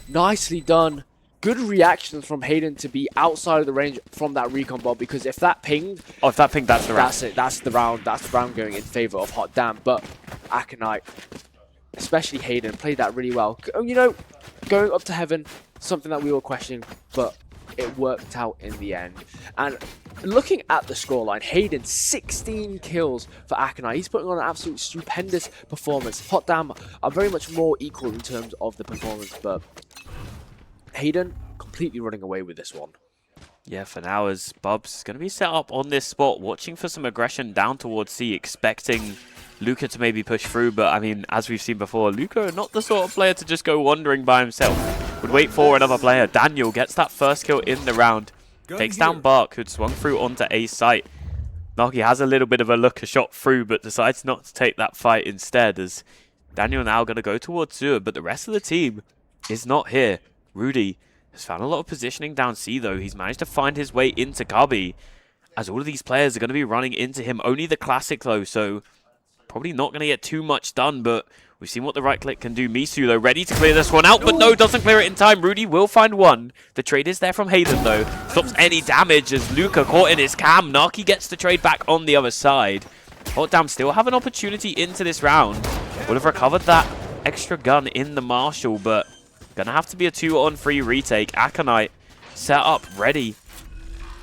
Nicely done. Good reactions from Hayden to be outside of the range from that recon bolt, because if that pinged, Oh, if that ping, that's the round. that's it. That's the round. That's the round going in favor of Hot Damn. But Aconite, especially Hayden, played that really well. You know, going up to heaven, something that we were questioning, but it worked out in the end. And looking at the scoreline, Hayden, 16 kills for Aconite. He's putting on an absolute stupendous performance. Hot Damn are very much more equal in terms of the performance, but Hayden completely running away with this one. Yeah, for now, as Bub's going to be set up on this spot, watching for some aggression down towards C, expecting Luca to maybe push through. But, I mean, as we've seen before, Luca not the sort of player to just go wandering by himself. Would wait for another player. Daniel gets that first kill in the round. Takes down Bark, who'd swung through onto A site. Naki has a little bit of a look, a shot through, but decides not to take that fight instead, as Daniel now going to go towards Zua, but the rest of the team is not here. Rudy has found a lot of positioning down C, though. He's managed to find his way into Cubby, as all of these players are going to be running into him. Only the Classic, though, so probably not going to get too much done, but we've seen what the right click can do. Misu, though, ready to clear this one out, but no, doesn't clear it in time. Rudy will find one. The trade is there from Hayden, though. Stops any damage as Luca caught in his cam. Naki gets the trade back on the other side. Hot Damn still have an opportunity into this round. Would have recovered that extra gun in the Marshall, but gonna have to be a 2-on-3 retake. Aconite set up, ready.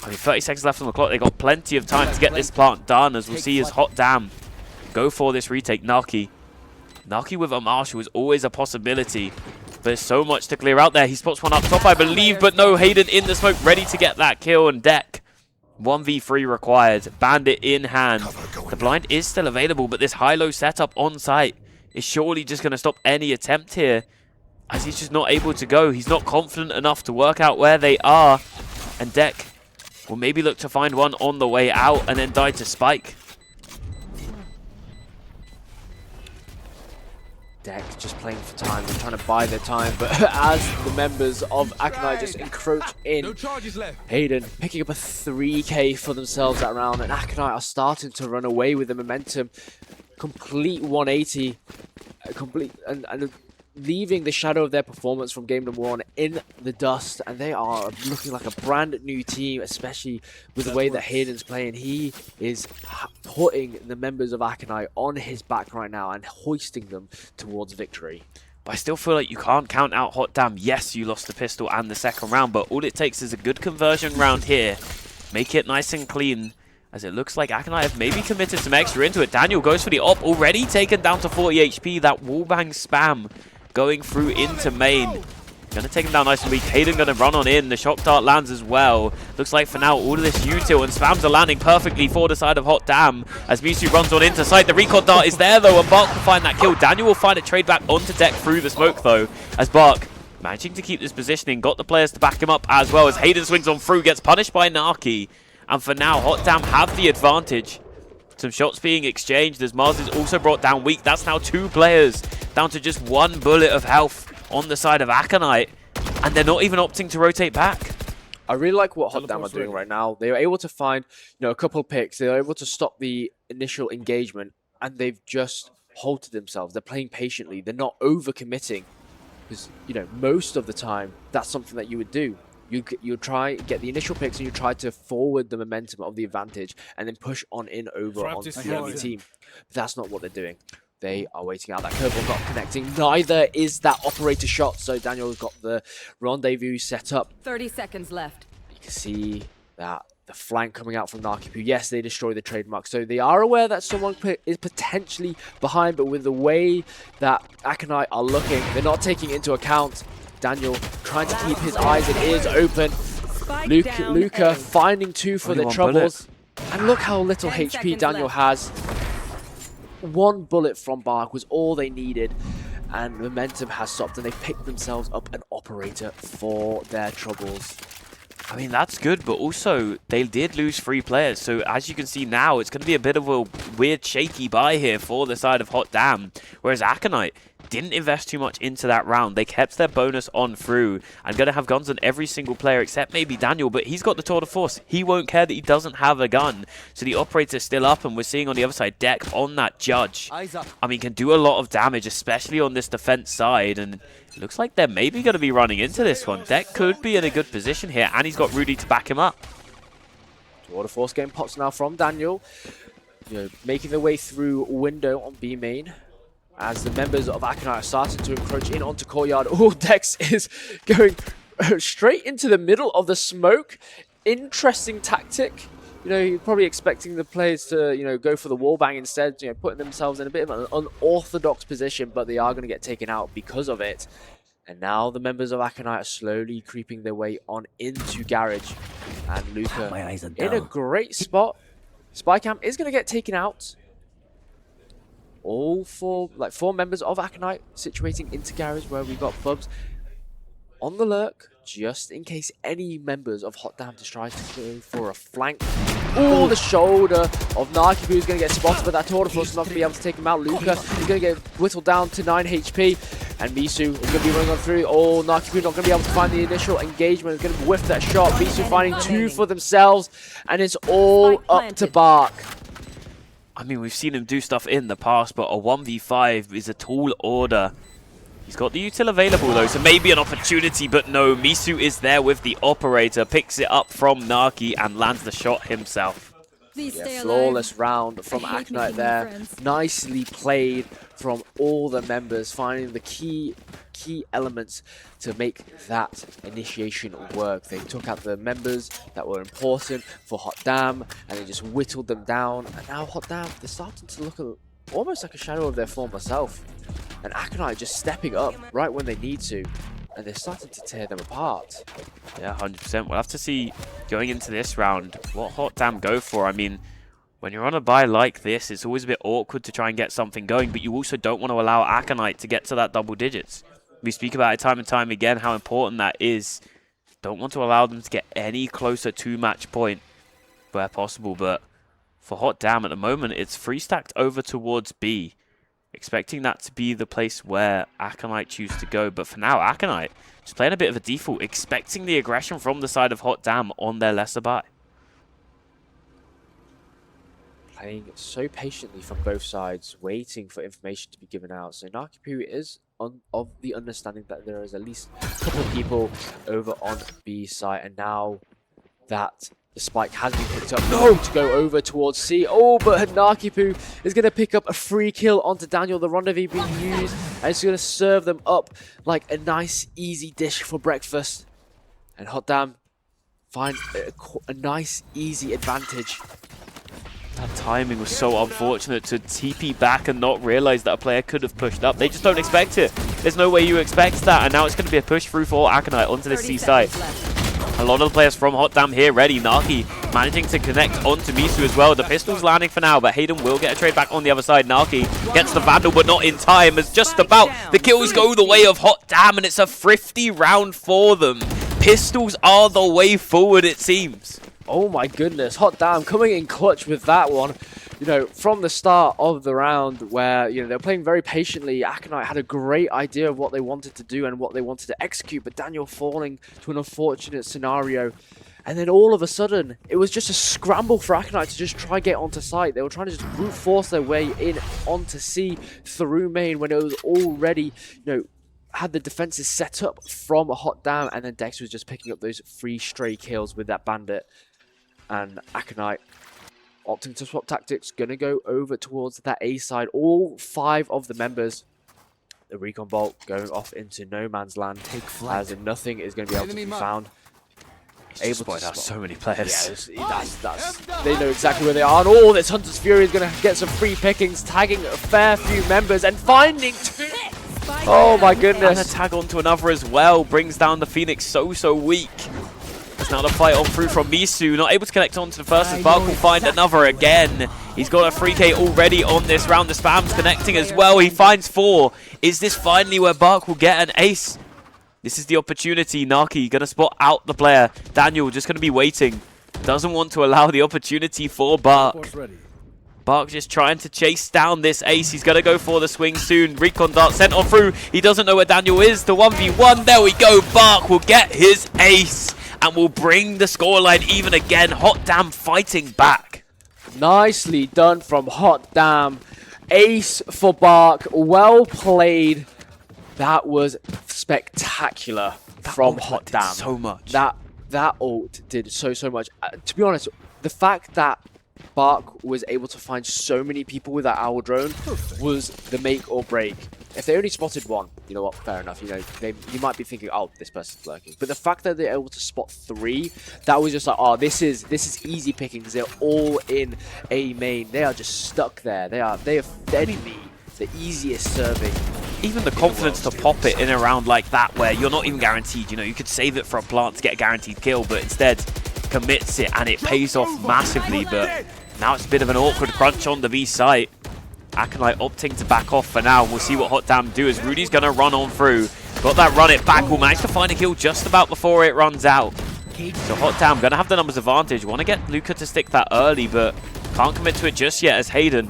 I mean, 30 seconds left on the clock. They got plenty of time to get this plant done, as we'll see as Hot Damn go for this retake. Naki with a Marshall is always a possibility. There's so much to clear out there. He spots one up top, I believe, but no, Hayden in the smoke, ready to get that kill. And Deck, 1v3 required. Bandit in hand. The blind is still available, but this high-low setup on site is surely just going to stop any attempt here, as he's just not able to go. He's not confident enough to work out where they are. And Deck will maybe look to find one on the way out and then die to Spike. Deck just playing for time. They're trying to buy their time, but as the members of Aconite just encroach in, Hayden picking up a 3k for themselves that round, and Aconite are starting to run away with the momentum. Complete 180, and leaving the shadow of their performance from game number 1 in the dust, and they are looking like a brand new team, especially with the way that Hayden's playing. He is putting the members of Aconite on his back right now and hoisting them towards victory. But I still feel like you can't count out Hot Damn. Yes, you lost the pistol and the second round, but all it takes is a good conversion round here. Make it nice and clean, as it looks like Aconite have maybe committed some extra into it. Daniel goes for the op, already taken down to 40 HP. That wallbang spam going through into main. Gonna take him down nice and weak. Hayden gonna run on in. The shock dart lands as well. Looks like for now all of this util and spams are landing perfectly for the side of Hot Damn as Misu runs on into sight. The recon dart is there though, and Bark will find that kill. Daniel will find a trade back onto Deck through the smoke though, as Bark managing to keep this positioning, got the players to back him up as well, as Hayden swings on through, gets punished by Naki. And for now, Hot Damn have the advantage. Some shots being exchanged as Mars is also brought down weak. That's now 2 players down to just 1 bullet of health on the side of Aconite. And they're not even opting to rotate back. I really like what Hot Damn are doing right now. They were able to find, a couple of picks. They were able to stop the initial engagement, and they've just halted themselves. They're playing patiently. They're not over-committing. Because, most of the time, that's something that you would do. You try get the initial picks and you try to forward the momentum of the advantage and then push on in over onto the enemy team. But that's not what they're doing. They are waiting out. That curveball not connecting. Neither is that operator shot. So Daniel's got the rendezvous set up. 30 seconds left. You can see that the flank coming out from Narkipu. Yes, they destroy the trademark. So they are aware that someone is potentially behind, but with the way that Aconite are looking, they're not taking into account. Daniel trying to keep his eyes and ears open. Luca finding 2 for the troubles. And look how little HP Daniel has. 1 bullet from Bark was all they needed. And momentum has stopped and they picked themselves up an operator for their troubles. I mean, that's good, but also they did lose 3 players. So as you can see now, it's going to be a bit of a weird shaky buy here for the side of Hot Damn. Whereas Aconite didn't invest too much into that round. They kept their bonus on through and going to have guns on every single player except maybe Daniel, but he's got the tour de force. He won't care that he doesn't have a gun. So the operator's still up, and we're seeing on the other side Deck on that Judge. I mean, can do a lot of damage, especially on this defense side, and it looks like they're maybe going to be running into this one. Deck could be in a good position here, and he's got Rudy to back him up. Tour de force game pops now from Daniel. Making their way through window on B main. As the members of Aconite are starting to encroach in onto courtyard. Oh, Dex is going straight into the middle of the smoke. Interesting tactic. You're probably expecting the players to, go for the wallbang instead, putting themselves in a bit of an unorthodox position, but they are going to get taken out because of it. And now the members of Aconite are slowly creeping their way on into Garage. And Luca in a great spot. Spycam is going to get taken out. All 4 members of Aconite situating into Garage, where we've got Bubs on the lurk, just in case any members of Hot Damn try to go for a flank. Oh, the shoulder of Narkipu is going to get spotted, but that tour de force is not going to be able to take him out. Luca is going to get whittled down to 9 HP, and Misu is going to be running on through. Oh, Narkipu not going to be able to find the initial engagement. He's going to whiff that shot. Misu finding 2 for themselves, and it's all up to Bark. I mean, we've seen him do stuff in the past, but a 1v5 is a tall order. He's got the util available, though, so maybe an opportunity, but no. Misu is there with the operator, picks it up from Naki, and lands the shot himself. Yeah, flawless round from Aconite there. Nicely played from all the members, finding the key elements to make that initiation work. They took out the members that were important for Hot Damn, and they just whittled them down. And now Hot Damn, they're starting to look almost like a shadow of their former self. And Aconite just stepping up right when they need to. And they're starting to tear them apart. Yeah, 100%. We'll have to see, going into this round, what Hot Damn go for. I mean, when you're on a buy like this, it's always a bit awkward to try and get something going, but you also don't want to allow Aconite to get to that double digits. We speak about it time and time again, how important that is. Don't want to allow them to get any closer to match point where possible, but for Hot Damn at the moment, it's free stacked over towards B. Expecting that to be the place where Aconite choose to go. But for now, Aconite just playing a bit of a default, expecting the aggression from the side of Hot Damn on their lesser buy. Playing so patiently from both sides, waiting for information to be given out. So Narkipu is of the understanding that there is at least a couple of people over on B side. And now that the spike has been picked up. No, to go over towards C. Oh, but Narkipu is going to pick up a free kill onto Daniel. The rendezvous being used, and it's going to serve them up like a nice, easy dish for breakfast. And Hot Damn find a nice, easy advantage. That timing was so unfortunate to TP back and not realize that a player could have pushed up. They just don't expect it. There's no way you expect that, and now it's going to be a push through for Aconite onto the C side. A lot of the players from Hot Damn here ready. Naki managing to connect onto Misu as well. The pistol's landing for now, but Hayden will get a trade back on the other side. Naki gets the Vandal, but not in time, as just about the kills go the way of Hot Damn, and it's a thrifty round for them. Pistols are the way forward, it seems. Oh my goodness, Hot Damn coming in clutch with that one. From the start of the round where, they're playing very patiently, Aconite had a great idea of what they wanted to do and what they wanted to execute, but Daniel falling to an unfortunate scenario. And then all of a sudden, it was just a scramble for Aconite to just try get onto site. They were trying to just brute force their way in onto C through main when it was already, had the defenses set up from a Hot Damn, and then Dex was just picking up those 3 stray kills with that Bandit. And Aconite opting to swap tactics, gonna go over towards that A side. All 5 of the members, the Recon Bolt going off into no man's land, as nothing is going to be able to be found. Able to spot so many players. Yeah, they know exactly where they are. And all this Hunter's Fury is going to get some free pickings, tagging a fair few members and finding 2. Oh my goodness. And a tag onto another as well brings down the Phoenix so weak. There's now the fight on through from Misu, not able to connect onto the first as Bark will find another again. He's got a 3K already on this round. The spam's connecting as well. He finds 4. Is this finally where Bark will get an ace? This is the opportunity. Naki gonna spot out the player. Daniel just gonna be waiting. Doesn't want to allow the opportunity for Bark. Bark just trying to chase down this ace. He's gonna go for the swing soon. Recon dart sent on through. He doesn't know where Daniel is. The 1v1. There we go. Bark will get his ace and will bring the scoreline even again. Hot Damn fighting back. Nicely done from Hot Damn. Ace for Bark. Well played. That was spectacular from Hot Damn. So much. That ult did so much. To be honest, the fact that Bark was able to find so many people with that owl drone was the make or break. If they only spotted 1, you know what, fair enough. You know, you might be thinking, oh, this person's lurking. But the fact that they're able to spot 3, that was just like, oh, this is easy picking because they're all in A main. They are just stuck there. They are fed me the easiest serving. Even the confidence to pop it in a round like that where you're not even guaranteed, you know, you could save it for a plant to get a guaranteed kill, but instead commits it and it pays off massively. But now it's a bit of an awkward crunch on the B site. Aconite opting to back off for now. We'll see what Hot Damn do as Rudy's going to run on through. Got that run it back. Will manage to find a kill just about before it runs out. So Hot Damn going to have the numbers advantage. Want to get Luca to stick that early, but can't commit to it just yet as Hayden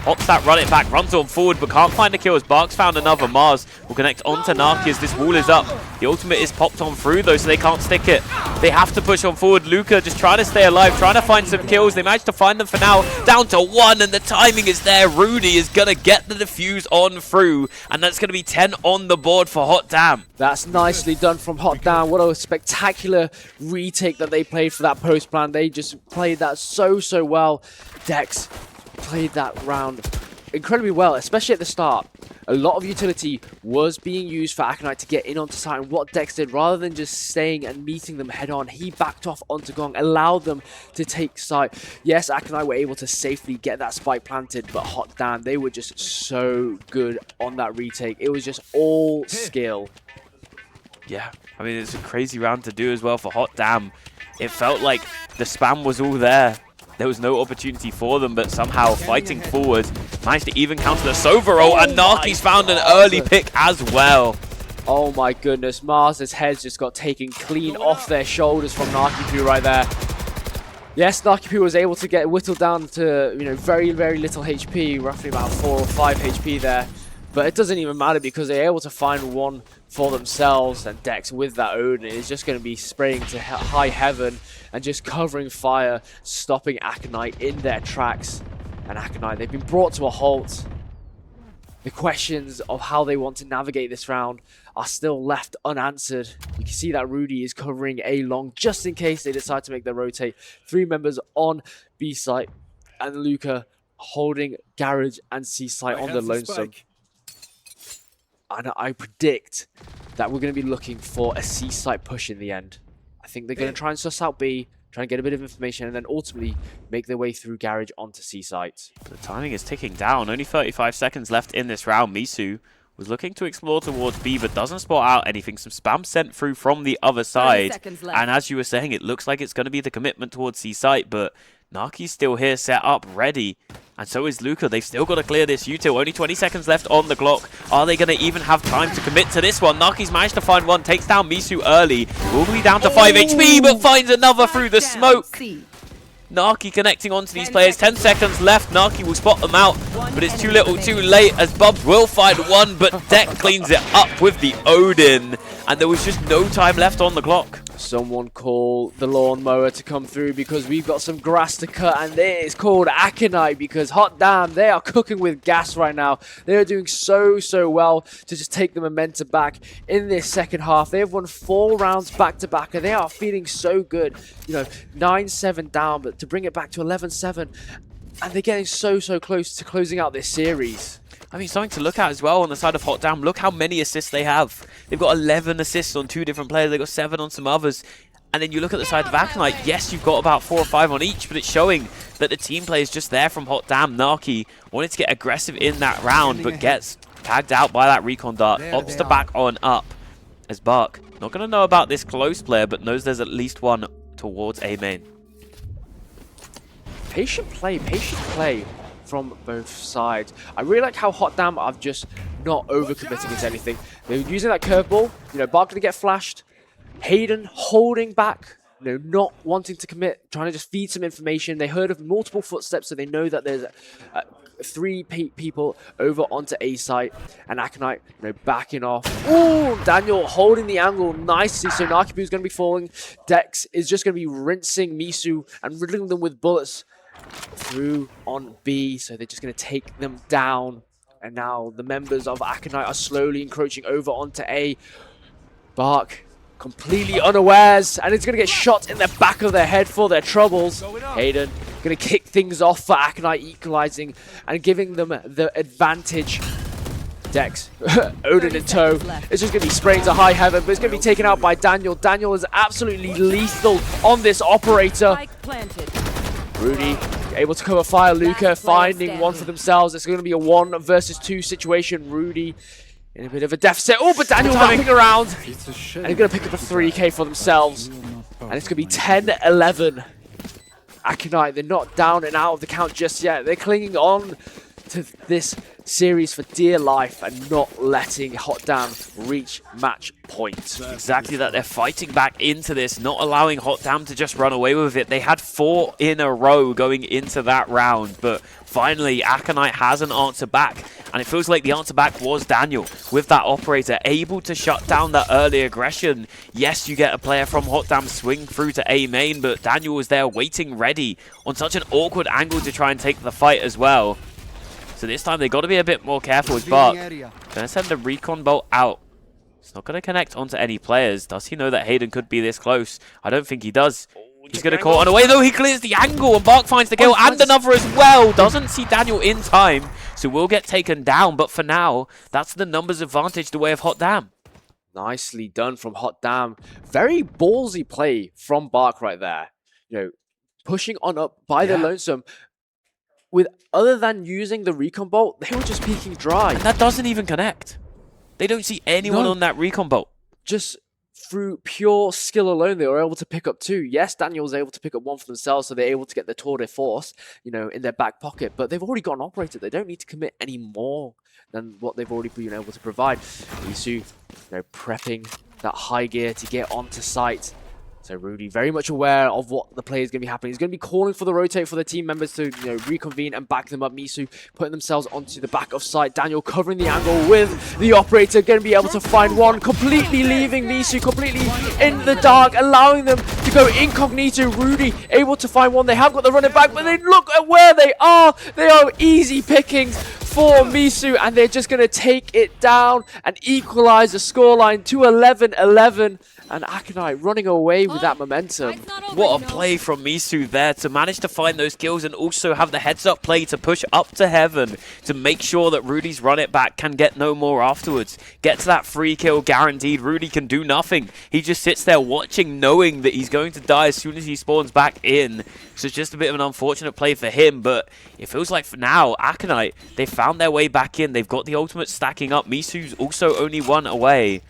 opts that run it back, runs on forward, but can't find a kill as Bark's found another. Mars will connect onto Naki as this wall is up. The ultimate is popped on through though, so they can't stick it. They have to push on forward. Luca just trying to stay alive, trying to find some kills. They managed to find them for now, down to 1, and the timing is there. Rudy is going to get the defuse on through, and that's going to be 10 on the board for Hot Damn. That's nicely done from Hot Damn. What a spectacular retake that they played for that post plan. They just played that so well. Dex played that round incredibly well, especially at the start. A lot of utility was being used for Aconite to get in onto site, and what Dex did, rather than just staying and meeting them head on, he backed off onto Gong, allowed them to take site. Yes, Aconite were able to safely get that spike planted, but Hot Damn, they were just so good on that retake. It was just all skill. Yeah, I mean, it's a crazy round to do as well for Hot Damn. It felt like the spam was all there. There was no opportunity for them, but somehow fighting forward, managed to even counter the Sova roll, and Naki's found an early pick as well. Oh my goodness, Mars's heads just got taken clean off their shoulders from Nakipu right there. Yes, Nakipu was able to get whittled down to, you know, very little HP, roughly about 4 or 5 HP there. But it doesn't even matter because they're able to find 1 for themselves, and Dex with that Odin is just going to be spraying to high heaven and just covering fire, stopping Aconite in their tracks. And Aconite, they've been brought to a halt. The questions of how they want to navigate this round are still left unanswered. You can see that Rudy is covering A long just in case they decide to make their rotate. 3 members on B site, and Luca holding Garage and C site on the lonesome. And I predict that we're going to be looking for a C site push in the end. I think they're going to try and suss out B, try and get a bit of information, and then ultimately make their way through Garage onto C site. The timing is ticking down. Only 35 seconds left in this round. Misu was looking to explore towards B, but doesn't spot out anything. Some spam sent through from the other side. And as you were saying, it looks like it's going to be the commitment towards C site, but Naki's still here, set up, ready. And so is Luca. They've still got to clear this util. Only 20 seconds left on the clock. Are they going to even have time to commit to this one? Naki's managed to find 1. Takes down Misu early. Will be down to 5 HP, but finds another through the smoke. Naki connecting onto these players. 10 seconds left. Naki will spot them out, but it's too little too late as Bubs will find 1, but Deck cleans it up with the Odin. And there was just no time left on the clock. Someone call the lawnmower to come through because we've got some grass to cut, and it is called Aconite because hot damn, they are cooking with gas right now. They are doing so well to just take the momentum back in this second half. They have won 4 rounds back to back and they are feeling so good. You know, 9-7 down, but to bring it back to 11-7, and they're getting so close to closing out this series. I mean, something to look at as well on the side of Hot Damn. Look how many assists they have. They've got 11 assists on 2 different players. They've got 7 on some others. And then you look at the side of Aconite. Yes, you've got about 4 or 5 on each, but it's showing that the team play is just there from Hot Damn. Naki wanted to get aggressive in that round, but gets tagged out by that recon dart. Opts to back on up as Bark. Not going to know about this close player, but knows there's at least one towards A main. Patient play from both sides. I really like how Hot Damn are just not overcommitting into anything. They're using that curveball, you know, Bark gonna get flashed. Hayden holding back, you know, not wanting to commit, trying to just feed some information. They heard of multiple footsteps, so they know that there's 3 people over onto A site, and Aconite, you know, backing off. Ooh, Daniel holding the angle nicely, so Nakibu's going to be falling. Dex is just going to be rinsing Misu and riddling them with bullets through on B, so they're just going to take them down. And now the members of Aconite are slowly encroaching over onto A. Bark completely unawares, and it's going to get shot in the back of their head for their troubles. Hayden going to kick things off for Aconite, equalizing and giving them the advantage. Dex, Odin in tow. It's just going to be spraying to high heaven, but it's going to be taken out by Daniel. Daniel is absolutely lethal on this operator. Rudy able to cover fire. Luca finding one for themselves. It's going to be a 1 versus 2 situation. Rudy in a bit of a deficit. Oh, but Daniel wrapping around. And they're going to pick up a 3k for themselves. And it's going to be 10-11. Aconite, they're not down and out of the count just yet. They're clinging on to this series for dear life and not letting Hot Damn reach match point. Exactly that. They're fighting back into this, not allowing Hot Damn to just run away with it. They had 4 in a row going into that round, but finally Aconite has an answer back, and it feels like the answer back was Daniel with that operator able to shut down that early aggression. Yes, you get a player from Hot Damn swing through to A main, but Daniel was there waiting ready on such an awkward angle to try and take the fight as well. So this time they got to be a bit more careful with Bark. Gonna send the recon bolt out. It's not gonna connect onto any players. Does he know that Hayden could be this close? I don't think he does. He's gonna call on away though. He clears the angle and Bark finds the kill and another as well. Doesn't see Daniel in time, so will get taken down. But for now, that's the numbers advantage the way of Hot Damn. Nicely done from Hot Damn. Very ballsy play from Bark right there. You know, pushing on up by the Lonesome. With other than using the recon bolt, they were just peeking dry. And that doesn't even connect. They don't see anyone on that recon bolt. Just through pure skill alone, they were able to pick up 2. Yes, Daniel was able to pick up 1 for themselves, so they're able to get the tour de force, you know, in their back pocket. But they've already got an operator. They don't need to commit any more than what they've already been able to provide. Isu, you know, prepping that high gear to get onto site. So Rudy very much aware of what the play is going to be happening. He's going to be calling for the rotate for the team members to, you know, reconvene and back them up. Misu putting themselves onto the back of site. Daniel covering the angle with the operator. Going to be able to find one. Completely leaving Misu completely in the dark. Allowing them to go incognito. Rudy able to find one. They have got the running back, but then look at where they are. They are easy pickings for Misu, and they're just going to take it down and equalize the scoreline to 11-11. And Aconite running away with that momentum. What a play from Misu there to manage to find those kills and also have the heads-up play to push up to heaven to make sure that Rudy's run it back can get no more afterwards. Get to that free kill guaranteed. Rudy can do nothing. He just sits there watching, knowing that he's going to die as soon as he spawns back in. So it's just a bit of an unfortunate play for him, but it feels like for now, Aconite, they found their way back in. They've got the ultimate stacking up. Misu's also only 1 away.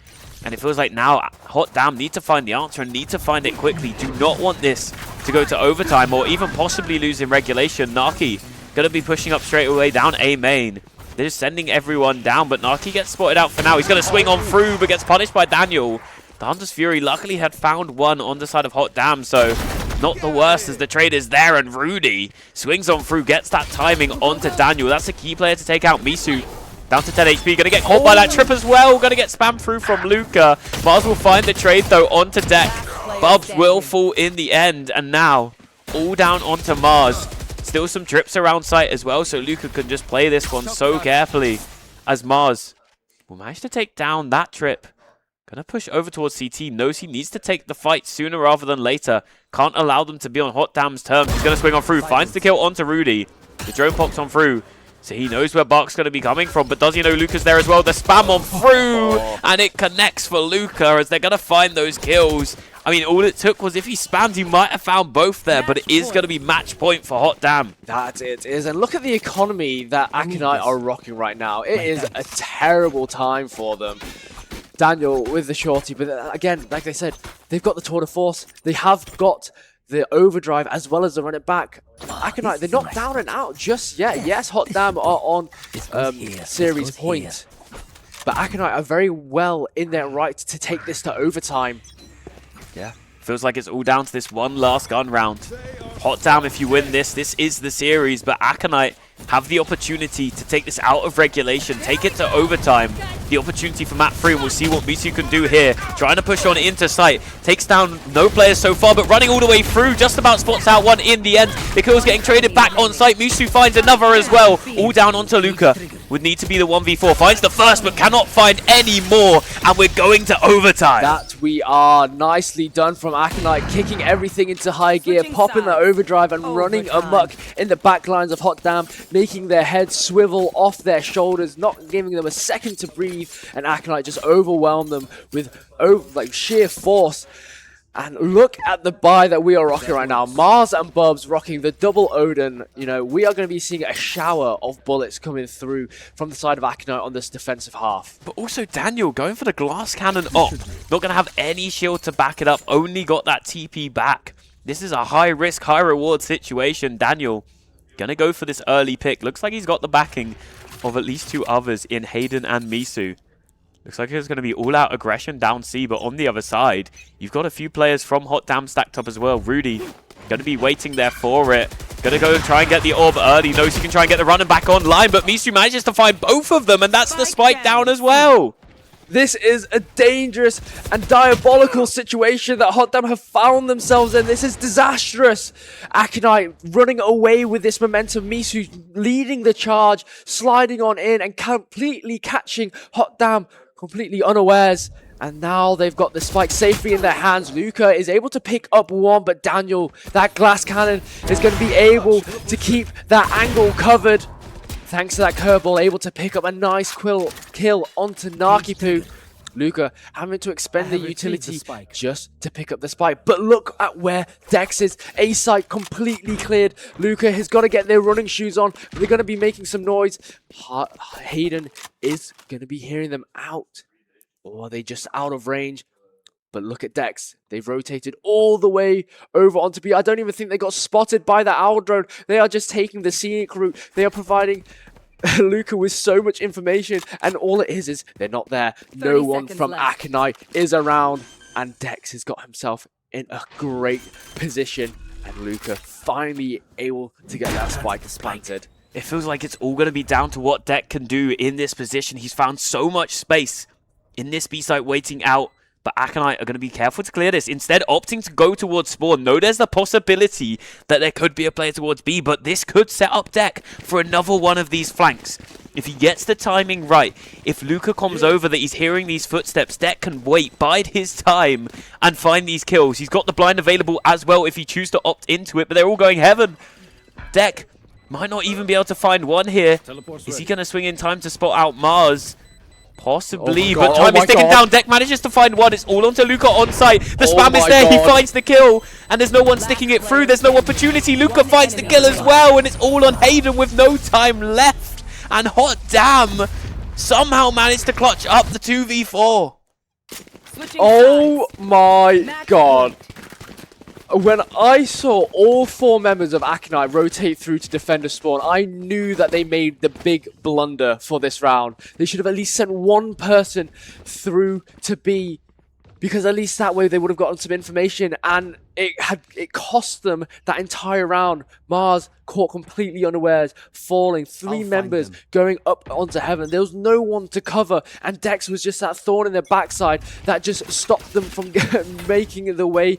And it feels like now Hot Damn need to find the answer and need to find it quickly. Do not want this to go to overtime or even possibly lose in regulation. Naki going to be pushing up straight away down A main. They're just sending everyone down, but Naki gets spotted out for now. He's going to swing on through, but gets punished by Daniel. The Hunter's Fury luckily had found one on the side of Hot Damn, so not the worst as the trade is there. And Rudy swings on through, gets that timing onto Daniel. That's a key player to take out. Misu down to 10 HP, gonna get caught by that trip as well. Gonna get spammed through from Luca. Might as well find the trade though onto deck. Bubs will fall in the end, and now all down onto Mars. Still some trips around site as well, so Luca can just play this one so carefully as Mars will manage to take down that trip. Gonna push over towards CT, knows he needs to take the fight sooner rather than later. Can't allow them to be on Hot Dam's terms. He's gonna swing on through, finds the kill onto Rudy. The drone pops on through, so he knows where Bark's gonna be coming from, but does he know Luca's there as well? The spam on through, and it connects for Luca as they're gonna find those kills. I mean, all it took was if he spammed, he might have found both there, but it is going to be match point for Hot Damn. That it is. And look at the economy that Aconite are rocking right now. It is a terrible time for them. Daniel with the shorty, but again, like I said, they've got the tour de force. They have got the overdrive as well as the run it back. Aconite, they're not down and out just yet. Yes, Hot Damn are on series point, but Aconite are very well in their right to take this to overtime. Yeah, feels like it's all down to this one last gun round. Hot Damn, if you win this, this is the series, but Aconite have the opportunity to take this out of regulation, take it to overtime. The opportunity for map 3, we'll see what Misu can do here. Trying to push on into site, takes down no players so far, but running all the way through, just about spots out one in the end. The kill's getting traded back on site, Misu finds another as well. All down onto Luca, would need to be the 1v4. Finds the first, but cannot find any more, and we're going to overtime. That we are. Nicely done from Aconite, kicking everything into high gear, popping the overdrive and running amok in the back lines of Hot Damn, making their heads swivel off their shoulders, not giving them a second to breathe, and Aconite just overwhelm them with like sheer force. And look at the buy that we are rocking right now. Mars and Bubs rocking the double Odin. You know, we are going to be seeing a shower of bullets coming through from the side of Aconite on this defensive half. But also Daniel going for the glass cannon up. Not going to have any shield to back it up. Only got that TP back. This is a high risk, high reward situation. Daniel going to go for this early pick. Looks like he's got the backing of at least two others in Hayden and Misu. Looks like there's going to be all-out aggression down C, but on the other side, you've got a few players from Hot Damn stacked up as well. Rudy going to be waiting there for it. Going to go and try and get the orb early. Knows he can try and get the running back online, but Misu manages to find both of them, and that's the spike down as well. This is a dangerous and diabolical situation that Hot Damn have found themselves in. This is disastrous. Aconite running away with this momentum. Misu leading the charge, sliding on in and completely catching Hot Damn completely unawares. And now they've got the spike safely in their hands. Luca is able to pick up one, but Daniel, that glass cannon, is going to be able to keep that angle covered. Thanks to that curveball, able to pick up a nice kill onto Narkipu. Luca having to expend the utility just to pick up the spike. But look at where Dex is. A site completely cleared. Luca has got to get their running shoes on. They're going to be making some noise. Hayden is going to be hearing them out. Or are they just out of range? But look at Dex. They've rotated all the way over onto B. I don't even think they got spotted by the owl drone. They are just taking the scenic route. They are providing Luca with so much information. And all it is they're not there. No one from Aconite is around. And Dex has got himself in a great position. And Luca finally able to get that spike planted. It feels like it's all going to be down to what Dex can do in this position. He's found so much space in this B site waiting out. But Aconite are going to be careful to clear this. Instead, opting to go towards spawn. No, there's the possibility that there could be a player towards B, but this could set up Deck for another one of these flanks. If he gets the timing right, if Luca comes over that he's hearing these footsteps, Deck can wait, bide his time, and find these kills. He's got the blind available as well if he chooses to opt into it, but they're all going heaven. Deck might not even be able to find one here. Is he going to swing in time to spot out Mars? Possibly, but time is ticking down. Deck manages to find one. It's all onto Luca on site. The spam is there. He finds the kill, and there's no one sticking it through. There's no opportunity. Luca finds the kill as well, and it's all on Hayden with no time left. And Hot Damn somehow managed to clutch up the 2v4. Oh my god. When I saw all four members of Aconite rotate through to defender spawn, I knew that they made the big blunder for this round. They should have at least sent one person through to B. because at least that way they would have gotten some information, and it cost them that entire round. Mars caught completely unawares, falling, three members going up onto heaven. There was no one to cover, and Dex was just that thorn in their backside that just stopped them from making the way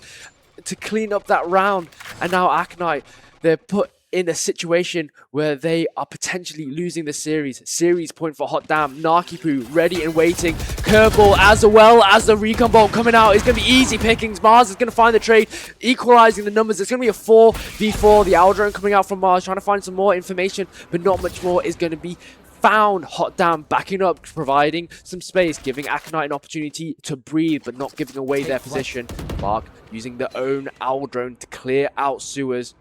to clean up that round. And now Aconite, they're put in a situation where they are potentially losing the series. Series point for Hot Damn. Narkipoo ready and waiting. Curveball as well as the recon bolt coming out. It's going to be easy pickings. Mars is going to find the trade, equalizing the numbers. It's going to be a 4v4. The owl drone coming out from Mars, trying to find some more information, but not much more is going to be found. Hot Damn backing up, providing some space, giving Aconite an opportunity to breathe, but not giving away their position. Mark using their own owl drone to clear out sewers,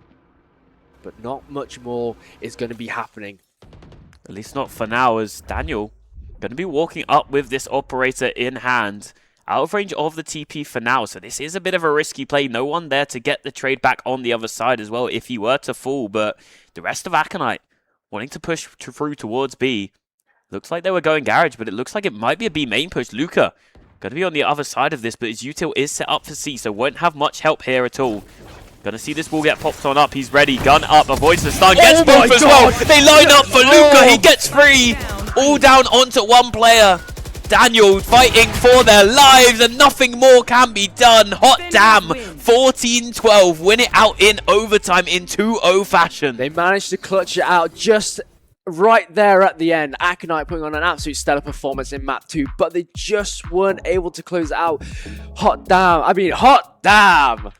but not much more is going to be happening. At least not for now, as Daniel going to be walking up with this operator in hand. Out of range of the TP for now, so this is a bit of a risky play. No one there to get the trade back on the other side as well if he were to fall, but the rest of Aconite wanting to push through towards B. Looks like they were going garage, but it looks like it might be a B main push. Luca going to be on the other side of this, but his util is set up for C, so won't have much help here at all. Gonna see this ball get popped on up. He's ready. Gun up. Avoids the stun. Gets both as well. They line up for Luca. He gets free. All down onto one player. Daniel fighting for their lives, and nothing more can be done. Hot Damn 14-12. Win it out in overtime in 2-0 fashion. They managed to clutch it out just right there at the end. Aconite putting on an absolute stellar performance in map 2, but they just weren't able to close it out. Hot Damn,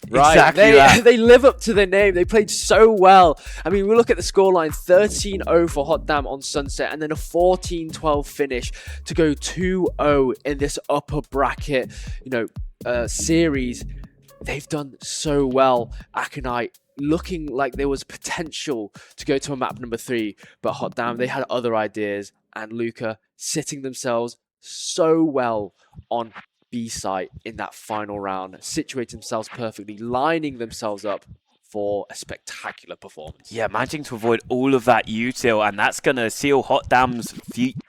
right? Exactly. They live up to their name. They played so well. I mean, we look at the scoreline, 13-0 for Hot Damn on Sunset, and then a 14-12 finish to go 2-0 in this upper bracket, series. They've done so well. Aconite looking like there was potential to go to a map number 3, but Hot Damn, they had other ideas, and Luca sitting themselves so well on B site in that final round, situating themselves perfectly, lining themselves up for a spectacular performance. Yeah, managing to avoid all of that util, and that's going to seal Hot Damn's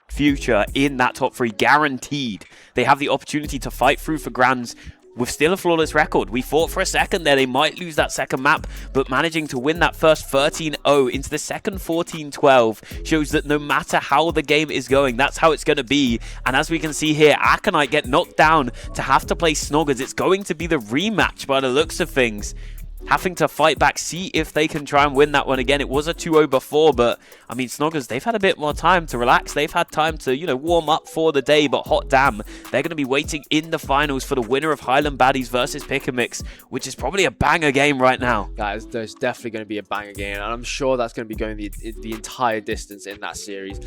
future in that top 3, guaranteed. They have the opportunity to fight through for Grands with still a flawless record. We thought for a second there they might lose that second map, but managing to win that first 13-0 into the second 14-12 shows that no matter how the game is going, that's how it's going to be. And as we can see here, Aconite get knocked down to have to play Snoggers. It's going to be the rematch by the looks of things. Having to fight back, see if they can try and win that one again. It was a 2-0 before, but I mean, Snoggers, they've had a bit more time to relax. They've had time to, warm up for the day, but Hot Damn, they're going to be waiting in the finals for the winner of Highland Baddies versus Pick and Mix, which is probably a banger game right now. There's definitely going to be a banger game, and I'm sure that's going to be going the entire distance in that series.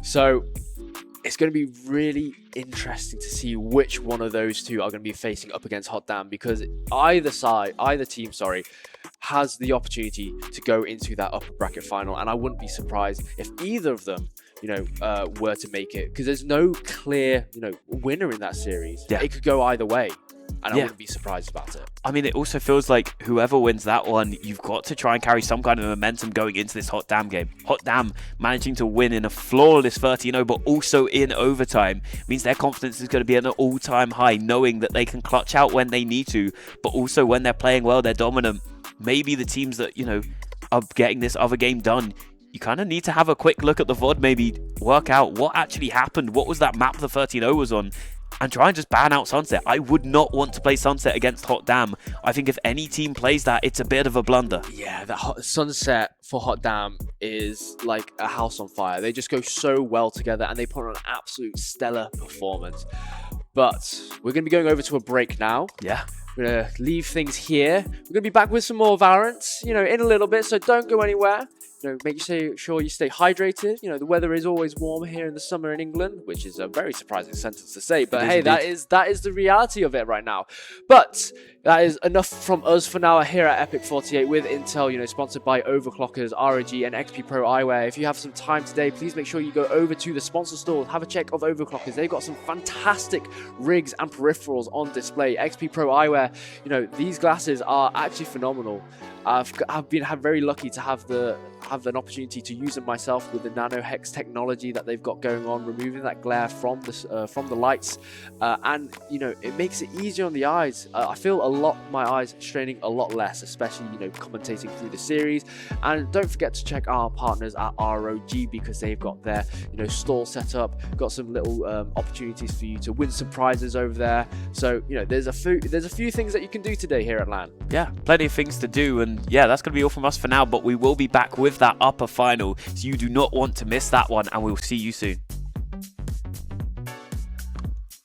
So it's going to be really interesting to see which one of those two are going to be facing up against Hot Damn, because either team has the opportunity to go into that upper bracket final, and I wouldn't be surprised if either of them were to make it, because there's no clear winner in that series. Yeah. It could go either way, and I wouldn't be surprised about it. I mean, it also feels like whoever wins that one, you've got to try and carry some kind of momentum going into this Hot Damn game. Hot Damn managing to win in a flawless 13-0, but also in overtime, means their confidence is going to be at an all-time high, knowing that they can clutch out when they need to, but also when they're playing well, they're dominant. Maybe the teams that, are getting this other game done, you kind of need to have a quick look at the VOD, maybe work out what actually happened, what was that map the 13-0 was on, and try and just ban out Sunset. I would not want to play Sunset against Hot Damn. I think if any team plays that, it's a bit of a blunder. Yeah, that Sunset for Hot Damn is like a house on fire. They just go so well together, and they put on an absolute stellar performance. But we're going to be going over to a break now. Yeah. We're going to leave things here. We're going to be back with some more VALORANT, in a little bit, so don't go anywhere. Make sure you stay hydrated. The weather is always warm here in the summer in England, which is a very surprising sentence to say. But hey, that is the reality of it right now. But that is enough from us for now here at EPIC48 with Intel, sponsored by Overclockers, ROG, and XP Pro Eyewear. If you have some time today, please make sure you go over to the sponsor store, have a check of Overclockers. They've got some fantastic rigs and peripherals on display. XP Pro Eyewear, these glasses are actually phenomenal. I've been very lucky to have an opportunity to use them myself with the nano hex technology that they've got going on, removing that glare from the lights, and you know, it makes it easier on the eyes. I feel my eyes straining a lot less, especially, you know, commentating through the series. And don't forget to check our partners at ROG, because they've got their, you know, store set up, got some little opportunities for you to win some prizes over there. So, you know, there's a few things that you can do today here at LAN. Yeah, plenty of things to do, and yeah, that's going to be all from us for now, but we will be back with that upper final, so you do not want to miss that one, and we'll see you soon.